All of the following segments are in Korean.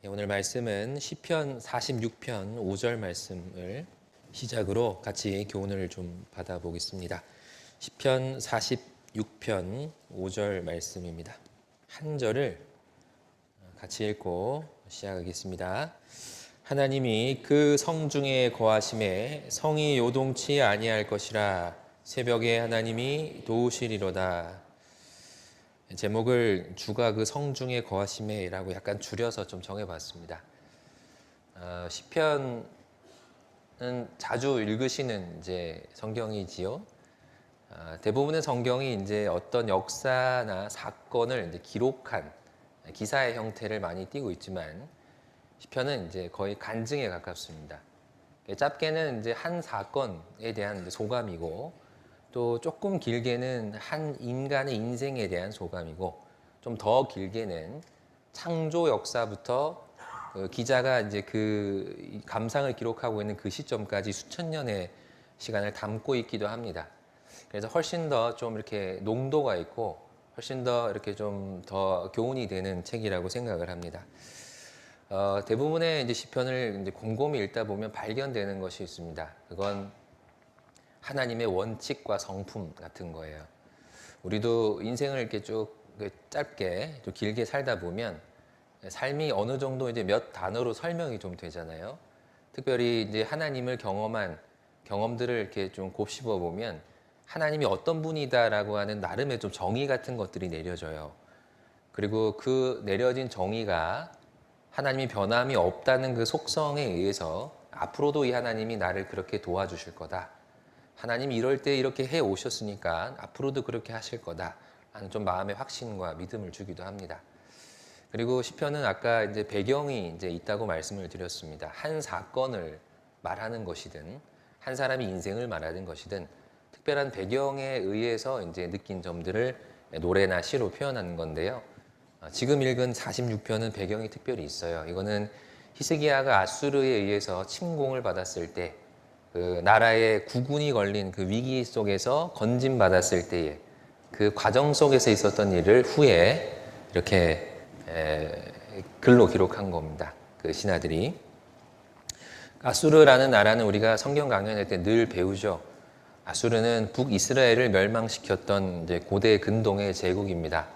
오늘 말씀은 시편 46편 5절 말씀을 시작으로 같이 교훈을 좀 받아보겠습니다. 시편 46편 5절 말씀입니다. 한 절을 같이 읽고 시작하겠습니다. 하나님이 그 성중에 거하심에 성이 요동치 아니할 것이라. 새벽에 하나님이 도우시리로다. 제목을 주가 그 성중에 거하심에라고 약간 줄여서 좀 정해봤습니다. 시편은 자주 읽으시는 이제 성경이지요. 대부분의 성경이 이제 어떤 역사나 사건을 이제 기록한 기사의 형태를 많이 띠고 있지만 시편은 이제 거의 간증에 가깝습니다. 짧게는 이제 한 사건에 대한 소감이고, 또 조금 길게는 한 인간의 인생에 대한 소감이고, 좀 더 길게는 창조 역사부터 기자가 이제 그 감상을 기록하고 있는 그 시점까지 수천 년의 시간을 담고 있기도 합니다. 그래서 훨씬 더 좀 이렇게 농도가 있고 훨씬 더 이렇게 좀 더 교훈이 되는 책이라고 생각을 합니다. 대부분의 이제 시편을 이제 곰곰이 읽다 보면 발견되는 것이 있습니다. 그건 하나님의 원칙과 성품 같은 거예요. 우리도 인생을 이렇게 쭉 짧게 좀 길게 살다 보면 삶이 어느 정도 이제 몇 단어로 설명이 좀 되잖아요. 특별히 이제 하나님을 경험한 경험들을 이렇게 좀 곱씹어 보면 하나님이 어떤 분이다라고 하는 나름의 좀 정의 같은 것들이 내려져요. 그리고 그 내려진 정의가 하나님이 변함이 없다는 그 속성에 의해서 앞으로도 이 하나님이 나를 그렇게 도와주실 거다. 하나님이 이럴 때 이렇게 해 오셨으니까 앞으로도 그렇게 하실 거다 하는 좀 마음의 확신과 믿음을 주기도 합니다. 그리고 시편은 아까 이제 배경이 이제 있다고 말씀을 드렸습니다. 한 사건을 말하는 것이든 한 사람의 인생을 말하는 것이든 특별한 배경에 의해서 이제 느낀 점들을 노래나 시로 표현하는 건데요. 지금 읽은 46편은 배경이 특별히 있어요. 이거는 히스기야가 아수르에 의해서 침공을 받았을 때, 그 나라의 국군이 걸린 그 위기 속에서 건진받았을 때의 그 과정 속에서 있었던 일을 후에 이렇게 글로 기록한 겁니다. 그 신하들이. 아수르라는 나라는 우리가 성경 강연할 때 늘 배우죠. 아수르는 북이스라엘을 멸망시켰던 이제 고대 근동의 제국입니다.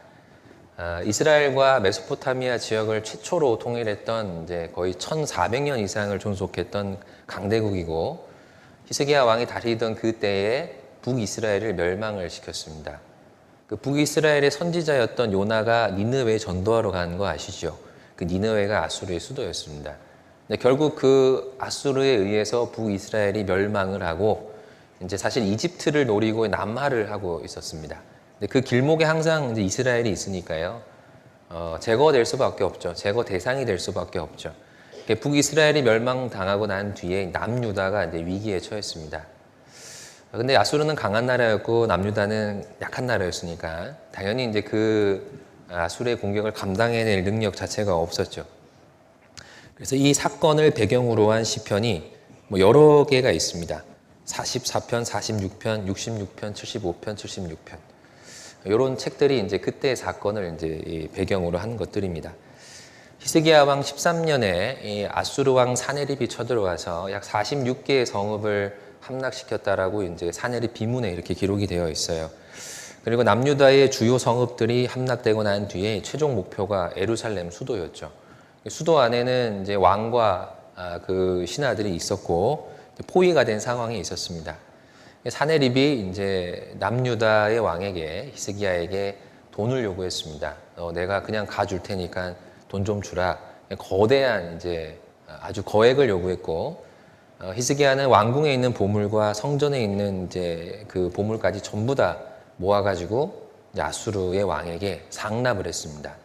이스라엘과 메소포타미아 지역을 최초로 통일했던 이제 거의 1400년 이상을 존속했던 강대국이고, 히스기야 왕이 다스리던 그때에 북이스라엘을 멸망을 시켰습니다. 그 북이스라엘의 선지자였던 요나가 니느웨에 전도하러 가는 거 아시죠? 그 니느웨가 아수르의 수도였습니다. 근데 결국 그 아수르에 의해서 북이스라엘이 멸망을 하고 이제 사실 이집트를 노리고 남하를 하고 있었습니다. 근데 그 길목에 항상 이제 이스라엘이 있으니까요. 제거될 수밖에 없죠. 제거 대상이 될 수밖에 없죠. 북이스라엘이 멸망당하고 난 뒤에 남유다가 이제 위기에 처했습니다. 근데 아수르는 강한 나라였고 남유다는 약한 나라였으니까 당연히 이제 그 아수르의 공격을 감당해낼 능력 자체가 없었죠. 그래서 이 사건을 배경으로 한 시편이 뭐 여러 개가 있습니다. 44편, 46편, 66편, 75편, 76편. 이런 책들이 이제 그때의 사건을 이제 배경으로 한 것들입니다. 히스기야 왕 13년에 아수르 왕 사네립이 쳐들어와서 약 46개의 성읍을 함락시켰다라고 이제 사네립 비문에 이렇게 기록이 되어 있어요. 그리고 남유다의 주요 성읍들이 함락되고 난 뒤에 최종 목표가 예루살렘 수도였죠. 수도 안에는 이제 왕과 그 신하들이 있었고 포위가 된 상황에 있었습니다. 사네립이 이제 남유다의 왕에게 히스기야에게 돈을 요구했습니다. 내가 그냥 가줄 테니까 돈 좀 주라. 거대한 이제 아주 거액을 요구했고, 히스기야는 왕궁에 있는 보물과 성전에 있는 이제 그 보물까지 전부 다 모아가지고 아수르의 왕에게 상납을 했습니다.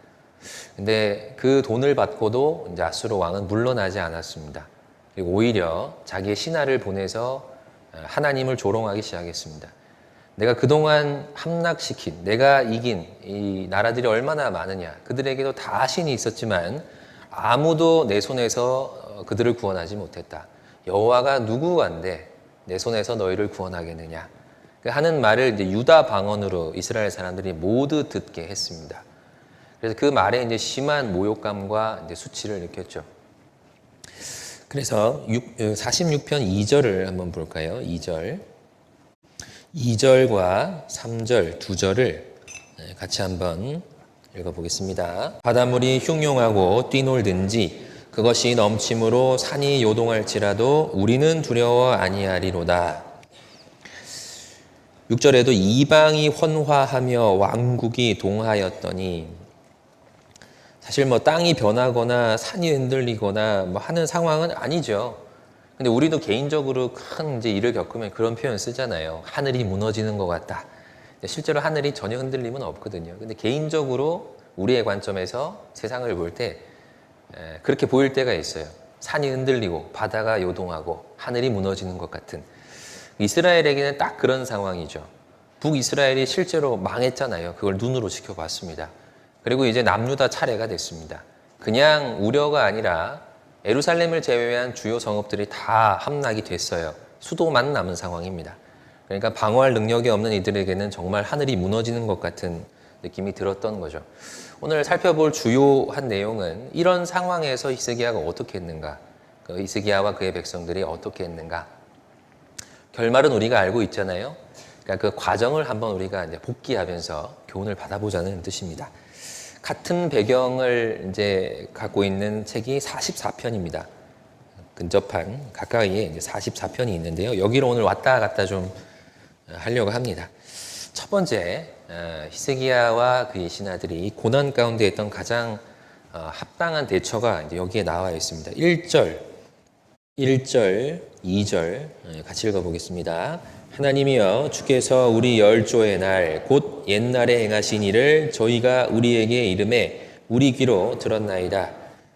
근데 그 돈을 받고도 이제 아수르 왕은 물러나지 않았습니다. 그리고 오히려 자기의 신하를 보내서 하나님을 조롱하기 시작했습니다. 내가 그동안 함락시킨, 내가 이긴 이 나라들이 얼마나 많으냐. 그들에게도 다 신이 있었지만 아무도 내 손에서 그들을 구원하지 못했다. 여호와가 누구한데 내 손에서 너희를 구원하겠느냐. 하는 말을 이제 유다 방언으로 이스라엘 사람들이 모두 듣게 했습니다. 그래서 그 말에 이제 심한 모욕감과 이제 수치를 느꼈죠. 그래서 46편 2절을 한번 볼까요? 2절. 2절과 3절, 2절을 같이 한번 읽어보겠습니다. 바닷물이 흉용하고 뛰놀든지 그것이 넘침으로 산이 요동할지라도 우리는 두려워 아니하리로다. 6절에도 이방이 혼화하며 왕국이 동하였더니, 사실 뭐 땅이 변하거나 산이 흔들리거나 뭐 하는 상황은 아니죠. 근데 우리도 개인적으로 큰 이제 일을 겪으면 그런 표현 쓰잖아요. 하늘이 무너지는 것 같다. 실제로 하늘이 전혀 흔들림은 없거든요. 근데 개인적으로 우리의 관점에서 세상을 볼 때 그렇게 보일 때가 있어요. 산이 흔들리고 바다가 요동하고 하늘이 무너지는 것 같은. 이스라엘에게는 딱 그런 상황이죠. 북이스라엘이 실제로 망했잖아요. 그걸 눈으로 지켜봤습니다. 그리고 이제 남유다 차례가 됐습니다. 그냥 우려가 아니라 예루살렘을 제외한 주요 성읍들이 다 함락이 됐어요. 수도만 남은 상황입니다. 그러니까 방어할 능력이 없는 이들에게는 정말 하늘이 무너지는 것 같은 느낌이 들었던 거죠. 오늘 살펴볼 주요한 내용은 이런 상황에서 히스기야가 어떻게 했는가, 그 히스기야와 그의 백성들이 어떻게 했는가. 결말은 우리가 알고 있잖아요. 그러니까 그 과정을 한번 우리가 이제 복기하면서 교훈을 받아보자는 뜻입니다. 같은 배경을 이제 갖고 있는 책이 44편입니다. 근접한 가까이에 이제 44편이 있는데요. 여기로 오늘 왔다 갔다 좀 하려고 합니다. 첫 번째, 히스기야와 그의 신하들이 고난 가운데 있던 가장 합당한 대처가 이제 여기에 나와 있습니다. 1절, 2절 같이 읽어보겠습니다. 하나님이여, 주께서 우리 열조의 날 곧 옛날에 행하신 일을 저희가 우리에게 이름에 우리 귀로 들었나이다.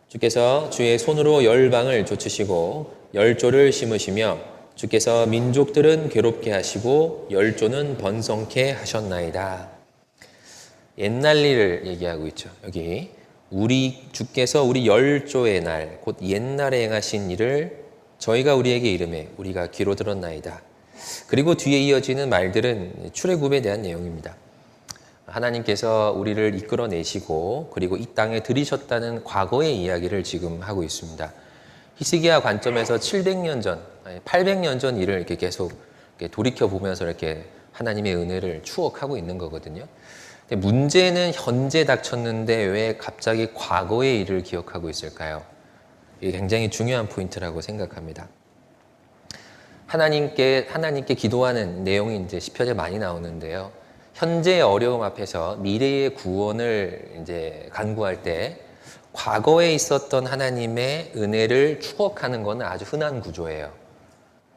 주께서 주의 손으로 열방을 좇으시고 열조를 심으시며 주께서 민족들은 괴롭게 하시고 열조는 번성케 하셨나이다. 옛날 일을 얘기하고 있죠. 여기 주께서 우리 열조의 날 곧 옛날에 행하신 일을 저희가 우리에게 이름에 우리가 귀로 들었나이다. 그리고 뒤에 이어지는 말들은 출애굽에 대한 내용입니다. 하나님께서 우리를 이끌어내시고 그리고 이 땅에 들이셨다는 과거의 이야기를 지금 하고 있습니다. 히스기야 관점에서 700년 전, 800년 전 일을 이렇게 계속 돌이켜보면서 이렇게 하나님의 은혜를 추억하고 있는 거거든요. 근데 문제는 현재 닥쳤는데 왜 갑자기 과거의 일을 기억하고 있을까요? 이게 굉장히 중요한 포인트라고 생각합니다. 하나님께 기도하는 내용이 이제 시편에 많이 나오는데요. 현재의 어려움 앞에서 미래의 구원을 이제 간구할 때 과거에 있었던 하나님의 은혜를 추억하는 것은 아주 흔한 구조예요.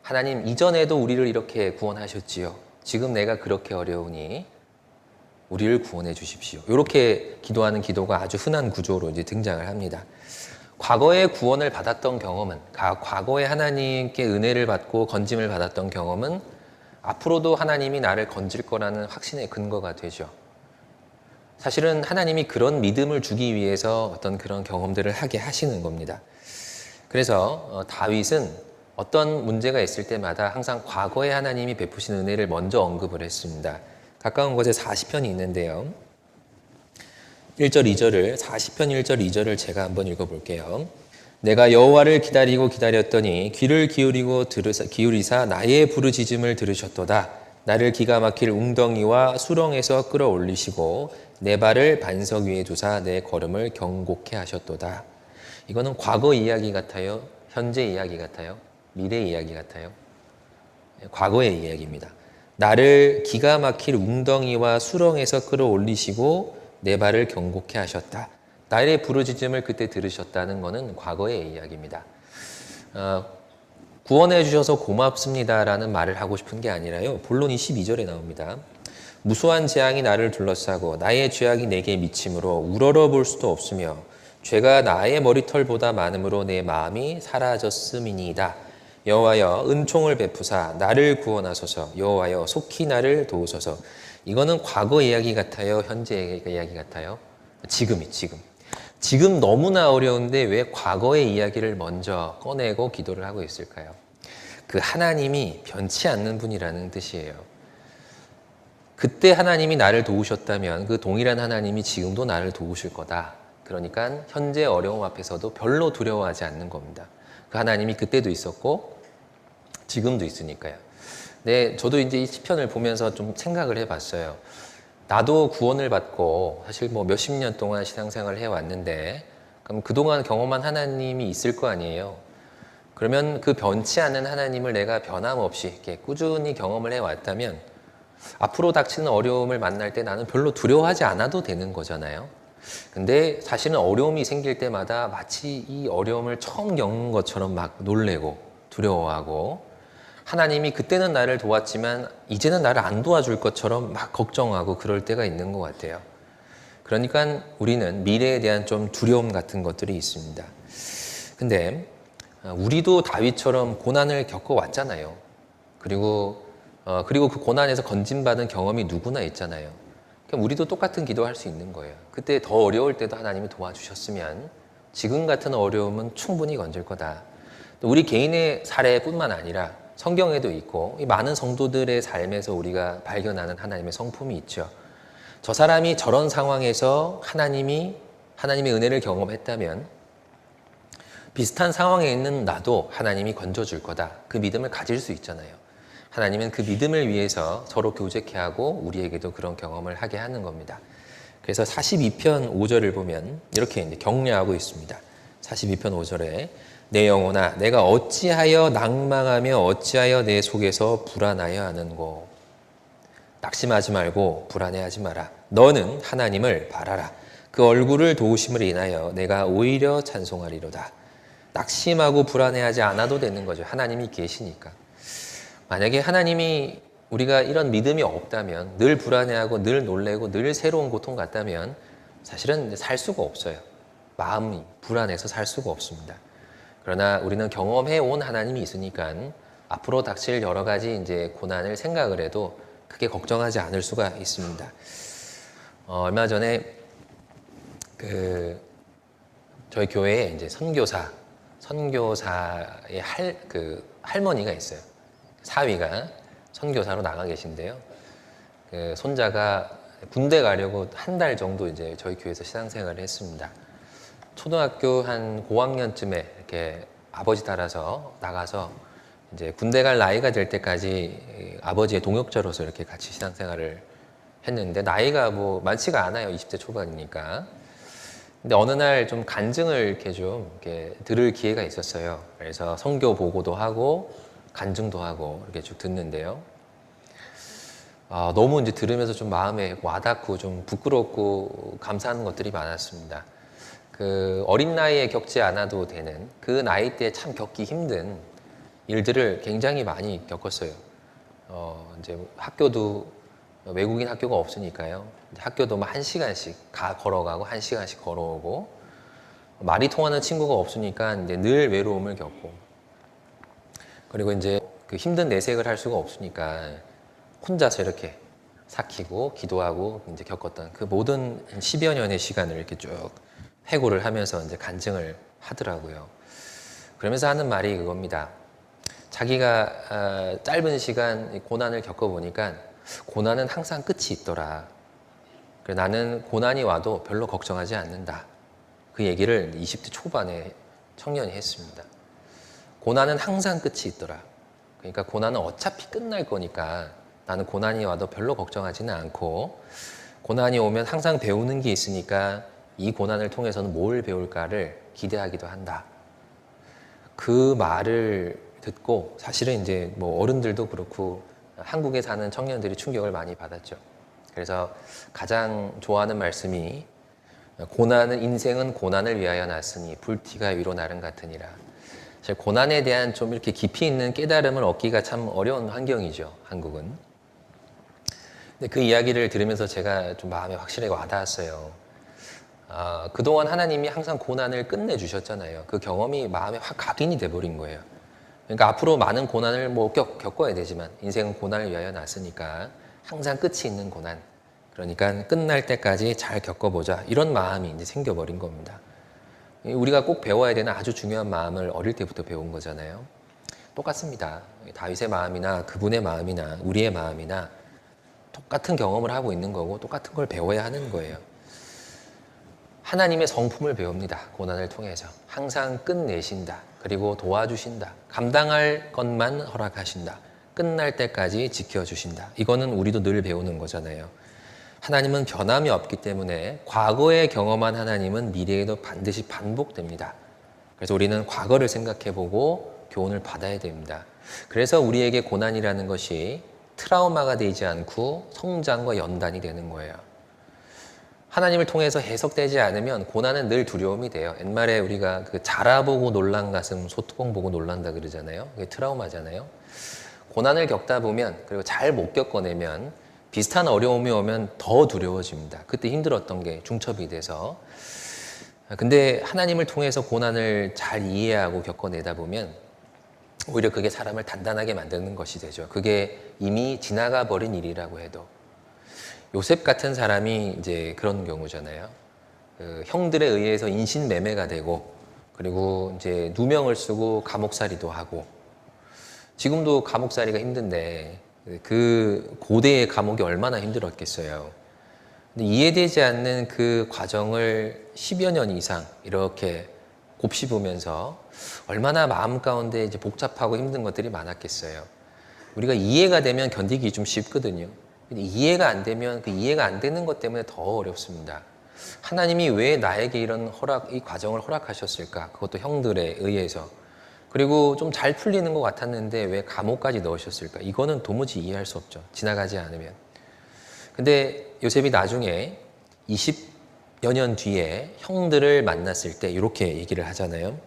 하나님, 이전에도 우리를 이렇게 구원하셨지요. 지금 내가 그렇게 어려우니 우리를 구원해 주십시오. 이렇게 기도하는 기도가 아주 흔한 구조로 이제 등장을 합니다. 과거에 구원을 받았던 경험은, 과거에 하나님께 은혜를 받고 건짐을 받았던 경험은 앞으로도 하나님이 나를 건질 거라는 확신의 근거가 되죠. 사실은 하나님이 그런 믿음을 주기 위해서 어떤 그런 경험들을 하게 하시는 겁니다. 그래서 다윗은 어떤 문제가 있을 때마다 항상 과거에 하나님이 베푸신 은혜를 먼저 언급을 했습니다. 가까운 곳에 40편이 있는데요. 1절, 2절을 40편 1절, 2절을 제가 한번 읽어볼게요. 내가 여호와를 기다리고 기다렸더니 귀를 기울이사 나의 부르짖음을 들으셨도다. 나를 기가 막힐 웅덩이와 수렁에서 끌어올리시고 내 발을 반석 위에 두사 내 걸음을 경고케 하셨도다. 이거는 과거 이야기 같아요? 현재 이야기 같아요? 미래 이야기 같아요? 과거의 이야기입니다. 나를 기가 막힐 웅덩이와 수렁에서 끌어올리시고 내 발을 경고케 하셨다. 나의 부르짖음을 그때 들으셨다는 것은 과거의 이야기입니다. 구원해 주셔서 고맙습니다라는 말을 하고 싶은 게 아니라요. 본론이 12절에 나옵니다. 무수한 재앙이 나를 둘러싸고 나의 죄악이 내게 미침으로 우러러 볼 수도 없으며 죄가 나의 머리털보다 많음으로 내 마음이 사라졌음이니이다. 여호와여, 은총을 베푸사 나를 구원하소서. 여호와여, 속히 나를 도우소서. 이거는 과거 이야기 같아요? 현재 이야기 같아요? 지금 너무나 어려운데 왜 과거의 이야기를 먼저 꺼내고 기도를 하고 있을까요? 그 하나님이 변치 않는 분이라는 뜻이에요. 그때 하나님이 나를 도우셨다면 그 동일한 하나님이 지금도 나를 도우실 거다. 그러니까 현재 어려움 앞에서도 별로 두려워하지 않는 겁니다. 그 하나님이 그때도 있었고 지금도 있으니까요. 네, 저도 이제 이 시편을 보면서 좀 생각을 해봤어요. 나도 구원을 받고 사실 뭐 몇십 년 동안 신앙생활을 해왔는데 그럼 그동안 경험한 하나님이 있을 거 아니에요. 그러면 그 변치 않는 하나님을 내가 변함없이 이렇게 꾸준히 경험을 해왔다면 앞으로 닥치는 어려움을 만날 때 나는 별로 두려워하지 않아도 되는 거잖아요. 근데 사실은 어려움이 생길 때마다 마치 이 어려움을 처음 겪는 것처럼 막 놀래고 두려워하고 하나님이 그때는 나를 도왔지만 이제는 나를 안 도와줄 것처럼 막 걱정하고 그럴 때가 있는 것 같아요. 그러니까 우리는 미래에 대한 좀 두려움 같은 것들이 있습니다. 근데 우리도 다윗처럼 고난을 겪어왔잖아요. 그리고 그 고난에서 건진받은 경험이 누구나 있잖아요. 그럼 우리도 똑같은 기도할 수 있는 거예요. 그때 더 어려울 때도 하나님이 도와주셨으면 지금 같은 어려움은 충분히 건질 거다. 또 우리 개인의 사례뿐만 아니라 성경에도 있고 이 많은 성도들의 삶에서 우리가 발견하는 하나님의 성품이 있죠. 저 사람이 저런 상황에서 하나님의 은혜를 경험했다면 비슷한 상황에 있는 나도 하나님이 건져줄 거다. 그 믿음을 가질 수 있잖아요. 하나님은 그 믿음을 위해서 서로 교제케 하고 우리에게도 그런 경험을 하게 하는 겁니다. 그래서 42편 5절을 보면 이렇게 이제 격려하고 있습니다. 42편 5절에 내 영혼아 내가 어찌하여 낭망하며 어찌하여 내 속에서 불안하여 하는고. 낙심하지 말고 불안해하지 마라. 너는 하나님을 바라라. 그 얼굴을 도우심을 인하여 내가 오히려 찬송하리로다. 낙심하고 불안해하지 않아도 되는 거죠. 하나님이 계시니까. 만약에 하나님이 우리가 이런 믿음이 없다면 늘 불안해하고 늘 놀래고 늘 새로운 고통 같다면 사실은 살 수가 없어요. 마음이 불안해서 살 수가 없습니다. 그러나 우리는 경험해 온 하나님이 있으니까 앞으로 닥칠 여러 가지 이제 고난을 생각을 해도 크게 걱정하지 않을 수가 있습니다. 얼마 전에 저희 교회에 이제 선교사의 할머니가 있어요. 사위가 선교사로 나가 계신데요. 손자가 군대 가려고 한 달 정도 이제 저희 교회에서 신앙생활을 했습니다. 초등학교 한 고학년쯤에 이렇게 아버지 따라서 나가서 이제 군대 갈 나이가 될 때까지 아버지의 동역자로서 이렇게 같이 신앙생활을 했는데 나이가 뭐 많지가 않아요. 20대 초반이니까. 근데 어느 날 좀 간증을 이렇게 들을 기회가 있었어요. 그래서 선교 보고도 하고 간증도 하고 이렇게 쭉 듣는데요. 너무 이제 들으면서 좀 마음에 와닿고 좀 부끄럽고 감사하는 것들이 많았습니다. 어린 나이에 겪지 않아도 되는 그 나이 때 참 겪기 힘든 일들을 굉장히 많이 겪었어요. 이제 학교도 외국인 학교가 없으니까요. 학교도 막 1시간씩 걸어가고 1시간씩 걸어오고 말이 통하는 친구가 없으니까 이제 늘 외로움을 겪고 그리고 이제 그 힘든 내색을 할 수가 없으니까 혼자서 이렇게 삭히고 기도하고 이제 겪었던 그 모든 10여 년의 시간을 이렇게 쭉 회고를 하면서 이제 간증을 하더라고요. 그러면서 하는 말이 그겁니다. 자기가 짧은 시간 고난을 겪어보니까 고난은 항상 끝이 있더라. 나는 고난이 와도 별로 걱정하지 않는다. 그 얘기를 20대 초반에 청년이 했습니다. 고난은 항상 끝이 있더라. 그러니까 고난은 어차피 끝날 거니까 나는 고난이 와도 별로 걱정하지는 않고 고난이 오면 항상 배우는 게 있으니까 이 고난을 통해서는 뭘 배울까를 기대하기도 한다. 그 말을 듣고 사실은 이제 뭐 어른들도 그렇고 한국에 사는 청년들이 충격을 많이 받았죠. 그래서 가장 좋아하는 말씀이 인생은 고난을 위하여 났으니 불티가 위로 나름 같으니라. 사실 고난에 대한 좀 이렇게 깊이 있는 깨달음을 얻기가 참 어려운 환경이죠, 한국은. 근데 그 이야기를 들으면서 제가 좀 마음에 확실하게 와닿았어요. 그동안 하나님이 항상 고난을 끝내주셨잖아요. 그 경험이 마음에 확 각인이 돼버린 거예요. 그러니까 앞으로 많은 고난을 겪어야 되지만 인생은 고난을 위하여 났으니까 항상 끝이 있는 고난. 그러니까 끝날 때까지 잘 겪어보자. 이런 마음이 이제 생겨버린 겁니다. 우리가 꼭 배워야 되는 아주 중요한 마음을 어릴 때부터 배운 거잖아요. 똑같습니다. 다윗의 마음이나 그분의 마음이나 우리의 마음이나 똑같은 경험을 하고 있는 거고 똑같은 걸 배워야 하는 거예요. 하나님의 성품을 배웁니다. 고난을 통해서. 항상 끝내신다. 그리고 도와주신다. 감당할 것만 허락하신다. 끝날 때까지 지켜주신다. 이거는 우리도 늘 배우는 거잖아요. 하나님은 변함이 없기 때문에 과거에 경험한 하나님은 미래에도 반드시 반복됩니다. 그래서 우리는 과거를 생각해보고 교훈을 받아야 됩니다. 그래서 우리에게 고난이라는 것이 트라우마가 되지 않고 성장과 연단이 되는 거예요. 하나님을 통해서 해석되지 않으면 고난은 늘 두려움이 돼요. 옛말에 우리가 그 자라보고 놀란 가슴 소뚜껑 보고 놀란다 그러잖아요. 그게 트라우마잖아요. 고난을 겪다 보면 그리고 잘 못 겪어내면 비슷한 어려움이 오면 더 두려워집니다. 그때 힘들었던 게 중첩이 돼서. 근데 하나님을 통해서 고난을 잘 이해하고 겪어내다 보면 오히려 그게 사람을 단단하게 만드는 것이 되죠. 그게 이미 지나가 버린 일이라고 해도. 요셉 같은 사람이 이제 그런 경우잖아요. 그 형들에 의해서 인신매매가 되고 그리고 이제 누명을 쓰고 감옥살이도 하고 지금도 감옥살이가 힘든데 그 고대의 감옥이 얼마나 힘들었겠어요. 근데 이해되지 않는 그 과정을 10여 년 이상 이렇게 곱씹으면서 얼마나 마음 가운데 이제 복잡하고 힘든 것들이 많았겠어요. 우리가 이해가 되면 견디기 좀 쉽거든요. 근데 이해가 안 되면 그 이해가 안 되는 것 때문에 더 어렵습니다. 하나님이 왜 나에게 이런 이 과정을 허락하셨을까? 그것도 형들에 의해서. 그리고 좀 잘 풀리는 것 같았는데 왜 감옥까지 넣으셨을까? 이거는 도무지 이해할 수 없죠. 지나가지 않으면. 근데 요셉이 나중에 20여 년 뒤에 형들을 만났을 때 이렇게 얘기를 하잖아요.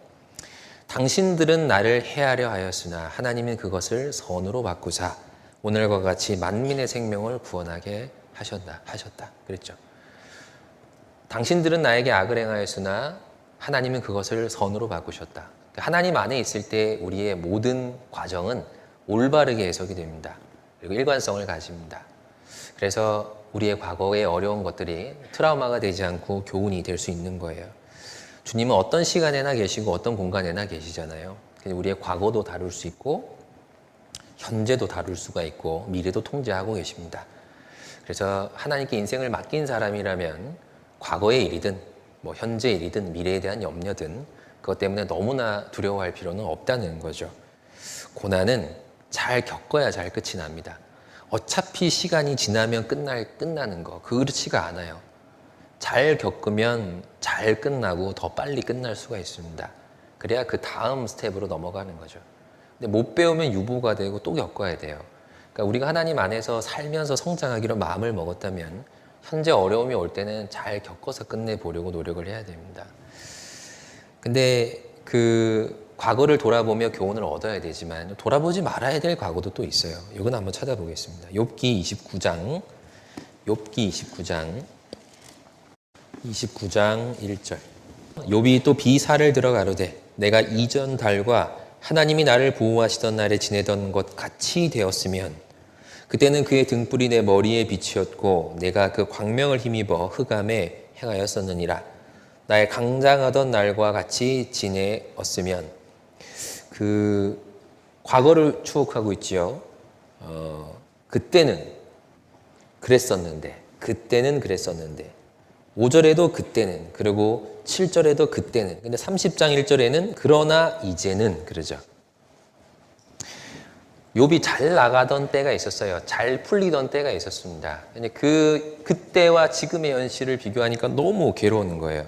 당신들은 나를 해하려 하였으나 하나님은 그것을 선으로 바꾸사 오늘과 같이 만민의 생명을 구원하게 하셨다. 그랬죠. 당신들은 나에게 악을 행하였으나 하나님은 그것을 선으로 바꾸셨다. 하나님 안에 있을 때 우리의 모든 과정은 올바르게 해석이 됩니다. 그리고 일관성을 가집니다. 그래서 우리의 과거의 어려운 것들이 트라우마가 되지 않고 교훈이 될 수 있는 거예요. 주님은 어떤 시간에나 계시고 어떤 공간에나 계시잖아요. 우리의 과거도 다룰 수 있고 현재도 다룰 수가 있고 미래도 통제하고 계십니다. 그래서 하나님께 인생을 맡긴 사람이라면 과거의 일이든 뭐 현재의 일이든 미래에 대한 염려든 그것 때문에 너무나 두려워할 필요는 없다는 거죠. 고난은 잘 겪어야 잘 끝이 납니다. 어차피 시간이 지나면 끝나는 거 그렇지가 않아요. 잘 겪으면 잘 끝나고 더 빨리 끝날 수가 있습니다. 그래야 그 다음 스텝으로 넘어가는 거죠. 근데 못 배우면 유보가 되고 또 겪어야 돼요. 그러니까 우리가 하나님 안에서 살면서 성장하기로 마음을 먹었다면 현재 어려움이 올 때는 잘 겪어서 끝내보려고 노력을 해야 됩니다. 근데 그 과거를 돌아보며 교훈을 얻어야 되지만 돌아보지 말아야 될 과거도 또 있어요. 이건 한번 찾아보겠습니다. 욥기 29장 1절. 욥이 또 비사를 들어 가로되 내가 이전 달과 하나님이 나를 보호하시던 날에 지내던 것 같이 되었으면 그때는 그의 등불이 내 머리에 빛이었고 내가 그 광명을 힘입어 흑암에 행하였었느니라. 나의 강장하던 날과 같이 지내었으면 그 과거를 추억하고 있지요. 그때는 그랬었는데 5절에도 그때는 그리고 7절에도 그때는 근데 30장 1절에는 그러나 이제는 그러죠. 욥이 잘 나가던 때가 있었어요. 잘 풀리던 때가 있었습니다. 근데 그때와 지금의 현실을 비교하니까 너무 괴로운 거예요.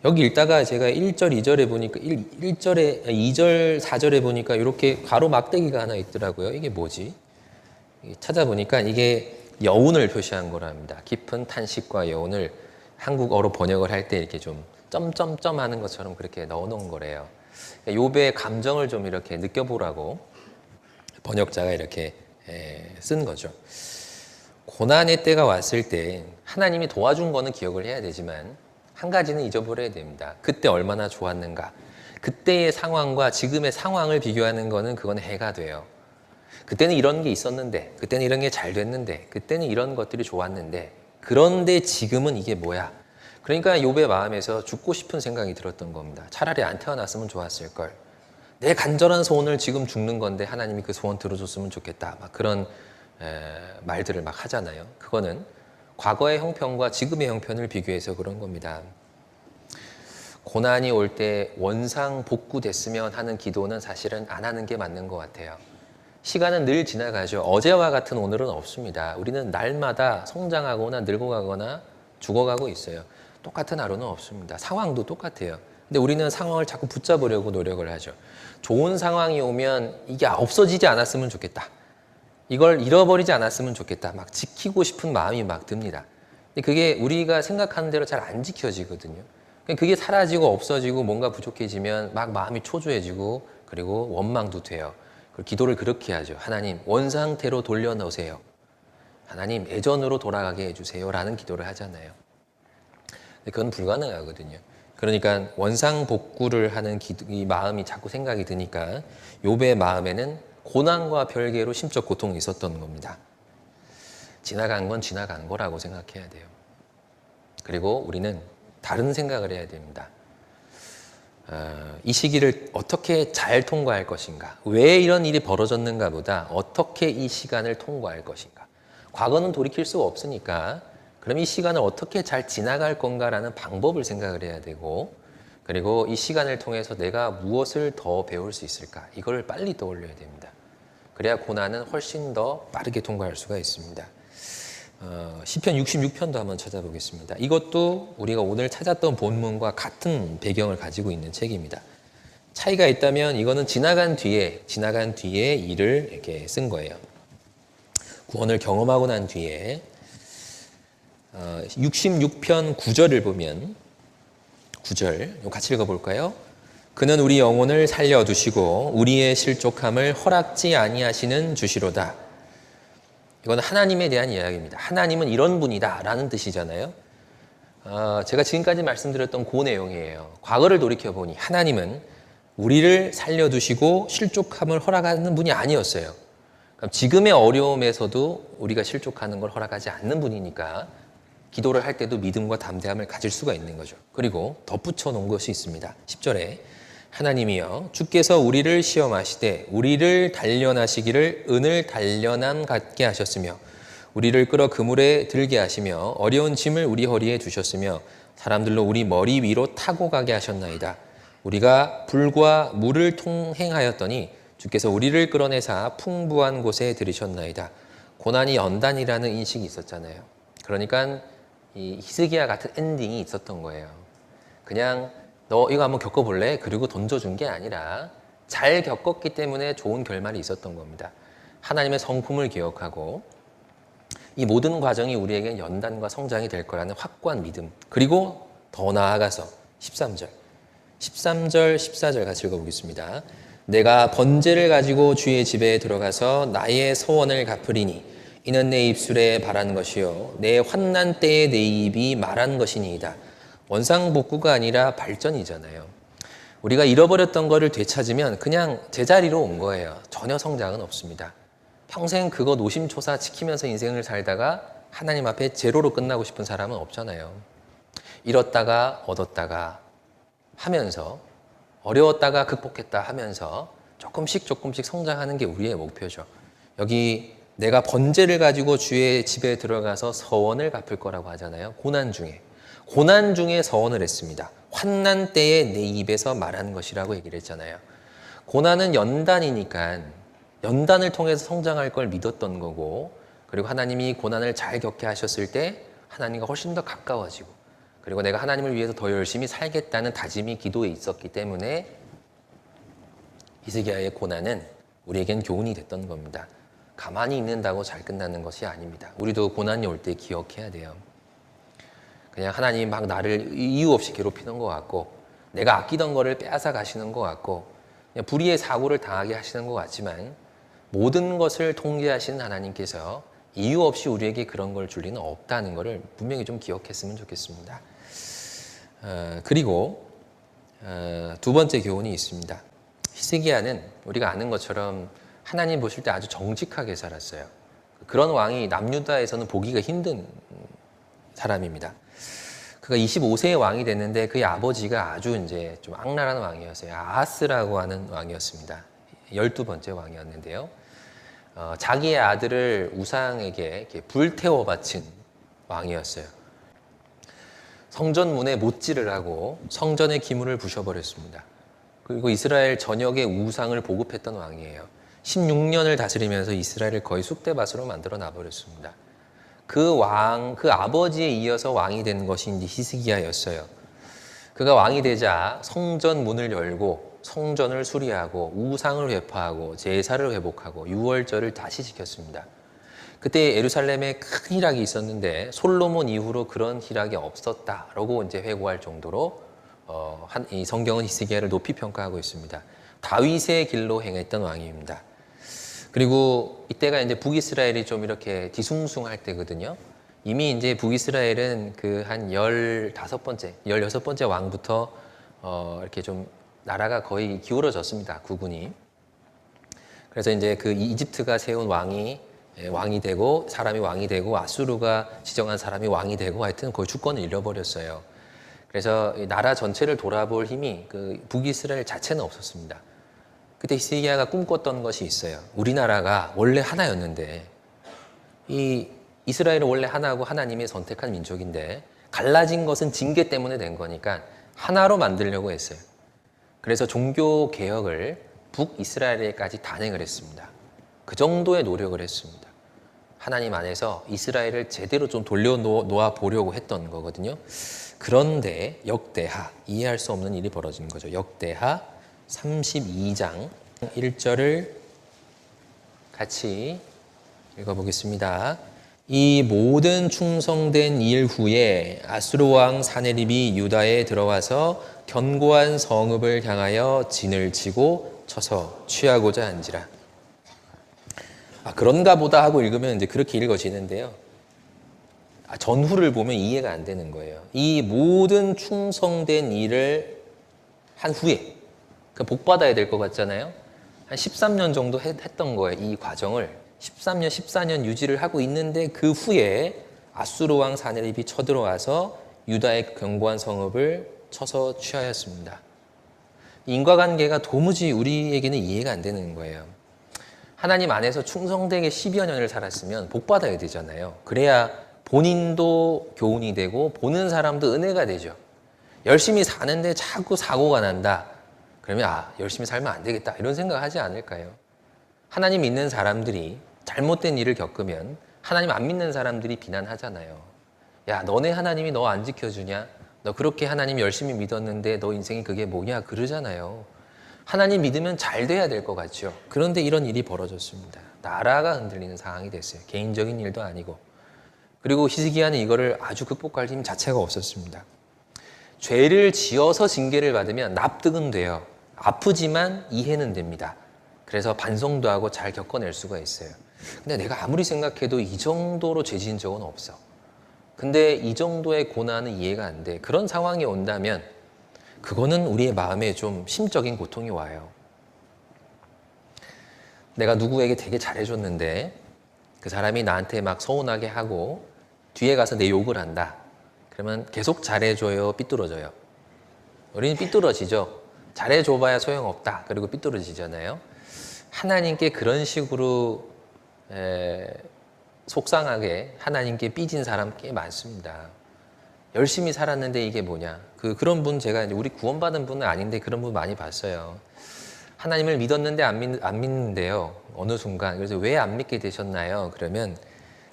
여기 읽다가 제가 1절, 2절에 보니까 2절, 4절에 보니까 이렇게 가로 막대기가 하나 있더라고요. 이게 뭐지? 찾아보니까 이게 여운을 표시한 거랍니다. 깊은 탄식과 여운을 한국어로 번역을 할 때 이렇게 좀 점점점 하는 것처럼 그렇게 넣어놓은 거래요. 욥의 감정을 좀 이렇게 느껴보라고 번역자가 이렇게 쓴 거죠. 고난의 때가 왔을 때 하나님이 도와준 거는 기억을 해야 되지만 한 가지는 잊어버려야 됩니다. 그때 얼마나 좋았는가. 그때의 상황과 지금의 상황을 비교하는 거는 그건 해가 돼요. 그때는 이런 게 있었는데, 그때는 이런 게 잘 됐는데, 그때는 이런 것들이 좋았는데, 그런데 지금은 이게 뭐야? 그러니까 욥의 마음에서 죽고 싶은 생각이 들었던 겁니다. 차라리 안 태어났으면 좋았을 걸. 내 간절한 소원을 지금 죽는 건데 하나님이 그 소원 들어줬으면 좋겠다. 막 그런 말들을 막 하잖아요. 그거는 과거의 형편과 지금의 형편을 비교해서 그런 겁니다. 고난이 올 때 원상복구됐으면 하는 기도는 사실은 안 하는 게 맞는 것 같아요. 시간은 늘 지나가죠. 어제와 같은 오늘은 없습니다. 우리는 날마다 성장하거나 늙어가거나 죽어가고 있어요. 똑같은 하루는 없습니다. 상황도 똑같아요. 근데 우리는 상황을 자꾸 붙잡으려고 노력을 하죠. 좋은 상황이 오면 이게 없어지지 않았으면 좋겠다. 이걸 잃어버리지 않았으면 좋겠다. 막 지키고 싶은 마음이 막 듭니다. 근데 그게 우리가 생각하는 대로 잘 안 지켜지거든요. 그게 사라지고 없어지고 뭔가 부족해지면 막 마음이 초조해지고 그리고 원망도 돼요. 기도를 그렇게 하죠. 하나님, 원상태로 돌려놓으세요. 하나님, 예전으로 돌아가게 해주세요. 라는 기도를 하잖아요. 근데 그건 불가능하거든요. 그러니까 원상복구를 하는 이 마음이 자꾸 생각이 드니까 욥의 마음에는 고난과 별개로 심적 고통이 있었던 겁니다. 지나간 건 지나간 거라고 생각해야 돼요. 그리고 우리는 다른 생각을 해야 됩니다. 이 시기를 어떻게 잘 통과할 것인가, 왜 이런 일이 벌어졌는가 보다 어떻게 이 시간을 통과할 것인가. 과거는 돌이킬 수가 없으니까 그럼 이 시간을 어떻게 잘 지나갈 건가라는 방법을 생각을 해야 되고, 그리고 이 시간을 통해서 내가 무엇을 더 배울 수 있을까, 이걸 빨리 떠올려야 됩니다. 그래야 고난은 훨씬 더 빠르게 통과할 수가 있습니다. 시편 66편도 한번 찾아보겠습니다. 이것도 우리가 오늘 찾았던 본문과 같은 배경을 가지고 있는 책입니다. 차이가 있다면 이거는 지나간 뒤에 일을 이렇게 쓴 거예요. 구원을 경험하고 난 뒤에 66편 9절을 보면 9절 같이 읽어볼까요? 그는 우리 영혼을 살려두시고 우리의 실족함을 허락지 아니하시는 주시로다. 이건 하나님에 대한 이야기입니다. 하나님은 이런 분이다 라는 뜻이잖아요. 제가 지금까지 말씀드렸던 그 내용이에요. 과거를 돌이켜보니 하나님은 우리를 살려두시고 실족함을 허락하는 분이 아니었어요. 그럼 지금의 어려움에서도 우리가 실족하는 걸 허락하지 않는 분이니까 기도를 할 때도 믿음과 담대함을 가질 수가 있는 거죠. 그리고 덧붙여 놓은 것이 있습니다. 10절에 하나님이여 주께서 우리를 시험하시되 우리를 단련하시기를 은을 단련함 같게 하셨으며 우리를 끌어 그물에 들게 하시며 어려운 짐을 우리 허리에 두셨으며 사람들로 우리 머리 위로 타고 가게 하셨나이다. 우리가 불과 물을 통행하였더니 주께서 우리를 끌어내사 풍부한 곳에 들이셨나이다. 고난이 연단이라는 인식이 있었잖아요. 그러니까 이 히스기야 같은 엔딩이 있었던 거예요. 그냥 너 이거 한번 겪어볼래? 그리고 던져준 게 아니라 잘 겪었기 때문에 좋은 결말이 있었던 겁니다. 하나님의 성품을 기억하고 이 모든 과정이 우리에게 연단과 성장이 될 거라는 확고한 믿음, 그리고 더 나아가서 13절, 14절 같이 읽어보겠습니다. 내가 번제를 가지고 주의 집에 들어가서 나의 소원을 갚으리니 이는 내 입술에 바란 것이요 내 환난 때에 내 입이 말한 것이니이다. 원상복구가 아니라 발전이잖아요. 우리가 잃어버렸던 거를 되찾으면 그냥 제자리로 온 거예요. 전혀 성장은 없습니다. 평생 그거 노심초사 지키면서 인생을 살다가 하나님 앞에 제로로 끝나고 싶은 사람은 없잖아요. 잃었다가 얻었다가 하면서, 어려웠다가 극복했다 하면서 조금씩 성장하는 게 우리의 목표죠. 여기 내가 번제를 가지고 주의 집에 들어가서 서원을 갚을 거라고 하잖아요. 고난 중에 서원을 했습니다. 환난 때에 내 입에서 말한 것이라고 얘기를 했잖아요. 고난은 연단이니까 연단을 통해서 성장할 걸 믿었던 거고, 그리고 하나님이 고난을 잘 겪게 하셨을 때 하나님과 훨씬 더 가까워지고, 그리고 내가 하나님을 위해서 더 열심히 살겠다는 다짐이 기도에 있었기 때문에 히스기야의 고난은 우리에겐 교훈이 됐던 겁니다. 가만히 있는다고 잘 끝나는 것이 아닙니다. 우리도 고난이 올 때 기억해야 돼요. 그냥 하나님 막 나를 이유 없이 괴롭히는 것 같고, 내가 아끼던 거를 빼앗아 가시는 것 같고, 그냥 불의의 사고를 당하게 하시는 것 같지만, 모든 것을 통제하시는 하나님께서 이유 없이 우리에게 그런 걸 줄 리는 없다는 것을 분명히 좀 기억했으면 좋겠습니다. 그리고 두 번째 교훈이 있습니다. 히스기야는 우리가 아는 것처럼 하나님 보실 때 아주 정직하게 살았어요. 그런 왕이 남유다에서는 보기가 힘든 사람입니다. 그가 25세의 왕이 됐는데 그의 아버지가 아주 이제 좀 악랄한 왕이었어요. 아하스라고 하는 왕이었습니다. 12번째 왕이었는데요. 자기의 아들을 우상에게 이렇게 불태워 바친 왕이었어요. 성전 문에 못질을 하고 성전의 기물을 부셔버렸습니다. 그리고 이스라엘 전역에 우상을 보급했던 왕이에요. 16년을 다스리면서 이스라엘을 거의 쑥대밭으로 만들어 놔버렸습니다. 그 아버지에 이어서 왕이 된 것이 이제 히스기야였어요. 그가 왕이 되자 성전 문을 열고 성전을 수리하고 우상을 회파하고 제사를 회복하고 유월절을 다시 지켰습니다. 그때 예루살렘에 큰 희락이 있었는데 솔로몬 이후로 그런 희락이 없었다라고 이제 회고할 정도로 이 성경은 히스기야를 높이 평가하고 있습니다. 다윗의 길로 행했던 왕입니다. 그리고 이때가 이제 북이스라엘이 좀 이렇게 뒤숭숭할 때거든요. 이미 이제 북이스라엘은 그 한 15번째, 16번째 왕부터 이렇게 좀 나라가 거의 기울어졌습니다. 국군이. 그래서 이제 그 이집트가 세운 왕이 되고 사람이 왕이 되고 아수르가 지정한 사람이 왕이 되고 하여튼 거의 주권을 잃어버렸어요. 그래서 나라 전체를 돌아볼 힘이 그 북이스라엘 자체는 없었습니다. 그때 히스기야가 꿈꿨던 것이 있어요. 우리나라가 원래 하나였는데 이 이스라엘은 원래 하나고 하나님이 선택한 민족인데 갈라진 것은 징계 때문에 된 거니까 하나로 만들려고 했어요. 그래서 종교 개혁을 북이스라엘에까지 단행을 했습니다. 그 정도의 노력을 했습니다. 하나님 안에서 이스라엘을 제대로 좀 돌려놓아 보려고 했던 거거든요. 그런데 역대하, 이해할 수 없는 일이 벌어진 거죠. 역대하 32장 1절을 같이 읽어보겠습니다. 이 모든 충성된 일 후에 아수르 왕 사네립이 유다에 들어와서 견고한 성읍을 향하여 진을 치고 쳐서 취하고자 한지라. 그런가 보다 하고 읽으면 이제 그렇게 읽어지는데요. 전후를 보면 이해가 안 되는 거예요. 이 모든 충성된 일을 한 후에, 복 받아야 될 것 같잖아요. 한 13년 정도 했던 거예요. 이 과정을 13년, 14년 유지를 하고 있는데 그 후에 아수르 왕 사네립이 쳐들어와서 유다의 견고한 성읍을 쳐서 취하였습니다. 인과관계가 도무지 우리에게는 이해가 안 되는 거예요. 하나님 안에서 충성되게 10여 년을 살았으면 복 받아야 되잖아요. 그래야 본인도 교훈이 되고 보는 사람도 은혜가 되죠. 열심히 사는데 자꾸 사고가 난다. 그러면 열심히 살면 안 되겠다 이런 생각을 하지 않을까요? 하나님 믿는 사람들이 잘못된 일을 겪으면 하나님 안 믿는 사람들이 비난하잖아요. 야, 너네 하나님이 너 안 지켜주냐? 너 그렇게 하나님 열심히 믿었는데 너 인생이 그게 뭐냐? 그러잖아요. 하나님 믿으면 잘 돼야 될 것 같죠. 그런데 이런 일이 벌어졌습니다. 나라가 흔들리는 상황이 됐어요. 개인적인 일도 아니고. 그리고 히스기야는 이거를 아주 극복할 힘 자체가 없었습니다. 죄를 지어서 징계를 받으면 납득은 돼요. 아프지만 이해는 됩니다. 그래서 반성도 하고 잘 겪어낼 수가 있어요. 근데 내가 아무리 생각해도 이 정도로 죄 지은 적은 없어. 근데 이 정도의 고난은 이해가 안 돼. 그런 상황이 온다면 그거는 우리의 마음에 좀 심적인 고통이 와요. 내가 누구에게 되게 잘해줬는데 그 사람이 나한테 막 서운하게 하고 뒤에 가서 내 욕을 한다. 그러면 계속 잘해줘요, 삐뚤어져요? 우리는 삐뚤어지죠. 잘해줘봐야 소용없다. 그리고 삐뚤어지잖아요. 하나님께 그런 식으로 속상하게 하나님께 삐진 사람 꽤 많습니다. 열심히 살았는데 이게 뭐냐. 그런 분 제가 이제 우리 구원받은 분은 아닌데 그런 분 많이 봤어요. 하나님을 믿었는데 안 믿는데요. 어느 순간. 그래서 왜 안 믿게 되셨나요? 그러면